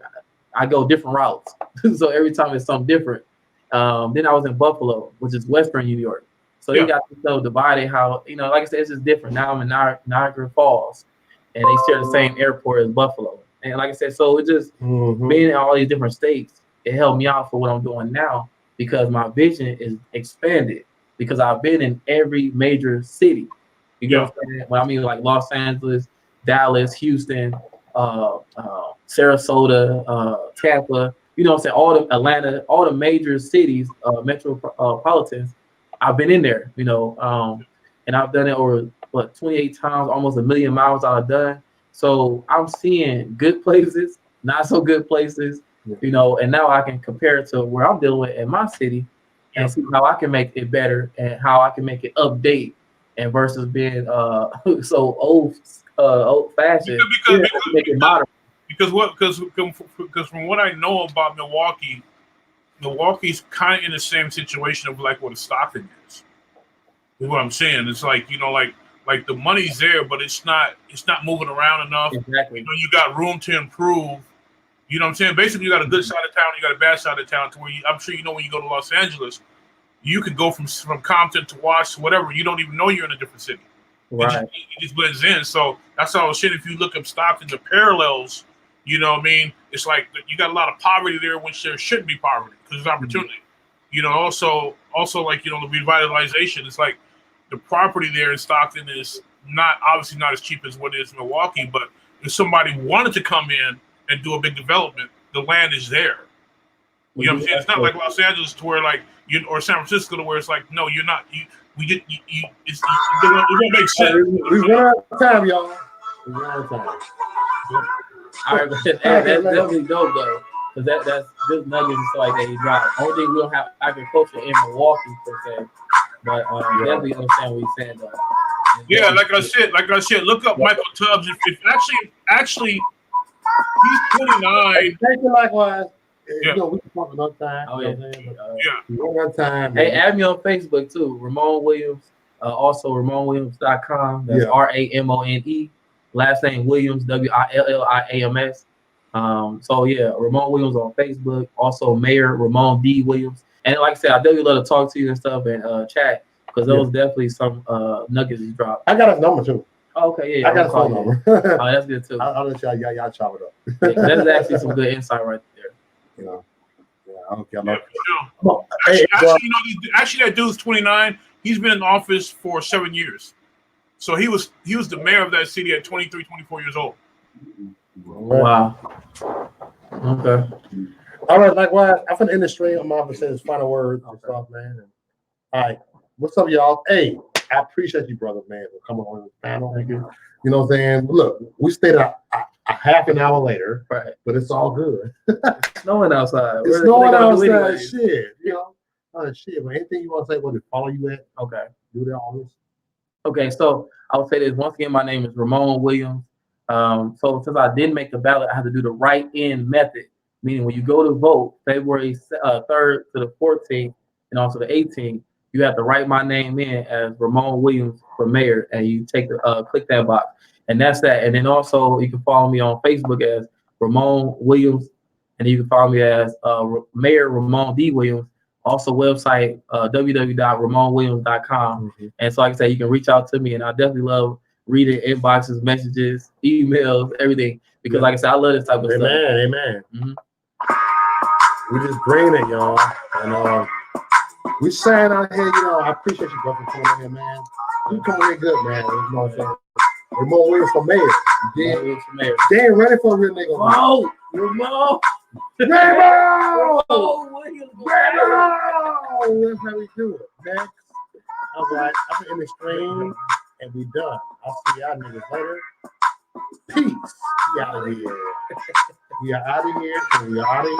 I go different routes. So every time it's something different. Then I was in Buffalo, which is Western New York. So you got this so divided how, like I said, it's just different. Now I'm in Niagara Falls, and they share the same airport as Buffalo. And like I said, so it just being in all these different states, it helped me out for what I'm doing now because my vision is expanded because I've been in every major city. You know what I'm saying? When I mean like Los Angeles, Dallas, Houston, Sarasota, Tampa, you know what I'm saying? All the Atlanta, all the major cities, metropolitans, I've been in there, and I've done it over 28 times, almost 1 million miles I've done. So I'm seeing good places, not so good places, and now I can compare it to where I'm dealing with in my city and see how I can make it better and how I can make it update and versus being so old fashioned. Because make it modern. Because from what I know about Milwaukee, Milwaukee's kind of in the same situation of like what a Stockton is. Is what I'm saying. It's like like the money's there, but it's not moving around enough. Exactly. You got room to improve. You know what I'm saying? Basically, you got a good side of town, you got a bad side of town. To where I'm sure when you go to Los Angeles, you could go from Compton to Watts to whatever. You don't even know you're in a different city. Right. It just blends in. So that's all I was saying. If you look up Stockton, the parallels. You know what I mean? It's like you got a lot of poverty there, which there shouldn't be poverty because there's opportunity. Also like the revitalization. It's like the property there in Stockton is obviously not as cheap as what it is in Milwaukee, but if somebody wanted to come in and do a big development, the land is there. You know what I'm saying? It's not like Los Angeles to where like or San Francisco to where it's like no, you're not. It don't make sense. We run out of time, y'all. We run out of time. All right, but that's definitely dope though, because that's good nuggets and stuff like that you drop. Only thing we don't have agriculture in Milwaukee per se, but definitely understand what you're saying though. Yeah, like I said, look up Michael Tubbs. If actually, he's 29. Thank you, likewise. Yeah. We can talk another time. Oh yeah, Another time. Hey, add me on Facebook too, Ramone Williams. Also, RamoneWilliams.com. That's RAMONE. Last name Williams, WILLIAMS. So yeah, Ramone Williams on Facebook. Also Mayor Ramone D. Williams. And like I said, I definitely love to talk to you and stuff and chat because those definitely some nuggets you drop. I got his number too. Oh, okay, yeah. I got his phone number. Oh, that's good too. I'll let y'all chop it up. That's actually some good insight right there. I don't care. Actually, that dude's 29. He's been in office for 7 years. So he was the mayor of that city at 23, 24 years old. Wow. Okay. All right, likewise. I'm from the industry. I'm going to say his final words and stuff, man. And, all right. What's up, y'all? Hey, I appreciate you, brother, man, for coming on this panel. Thank you. You know what I'm saying? Look, we stayed a half an hour later, Right. but it's all good. It's snowing outside. It's What are snowing they gonna do outside. anyways? Shit, you know. Shit, but anything you want to say, where to follow you at? Okay. Do that always. Okay, so I would say this once again. My name is Ramone Williams. So since I didn't make the ballot, I had to do the write-in method, meaning when you go to vote February 3rd to the 14th and also the 18th, you have to write my name in as Ramone Williams for mayor, and you take the click that box, and that's that. And then also you can follow me on Facebook as Ramone Williams, and you can follow me as Mayor Ramone D. Williams. Also, website www.ramonewilliams.com. And so, like I said, you can reach out to me, and I definitely love reading inboxes, messages, emails, everything. Because, like I said, I love this type of stuff. Amen. We just bring it, y'all. And we saying out here, you know, I appreciate you, brother, for coming in here, man. You coming in good, man. You know what I'm saying? Ramone Williams for mayor. They ain't ready for a real nigga. Oh, Ramone! Ramone! Williams! Ramone! That's how we do it. Next. All right, I'm in the stream, and we done. I'll see y'all niggas later. Peace. We out of here. We are out of here, and we are out of here.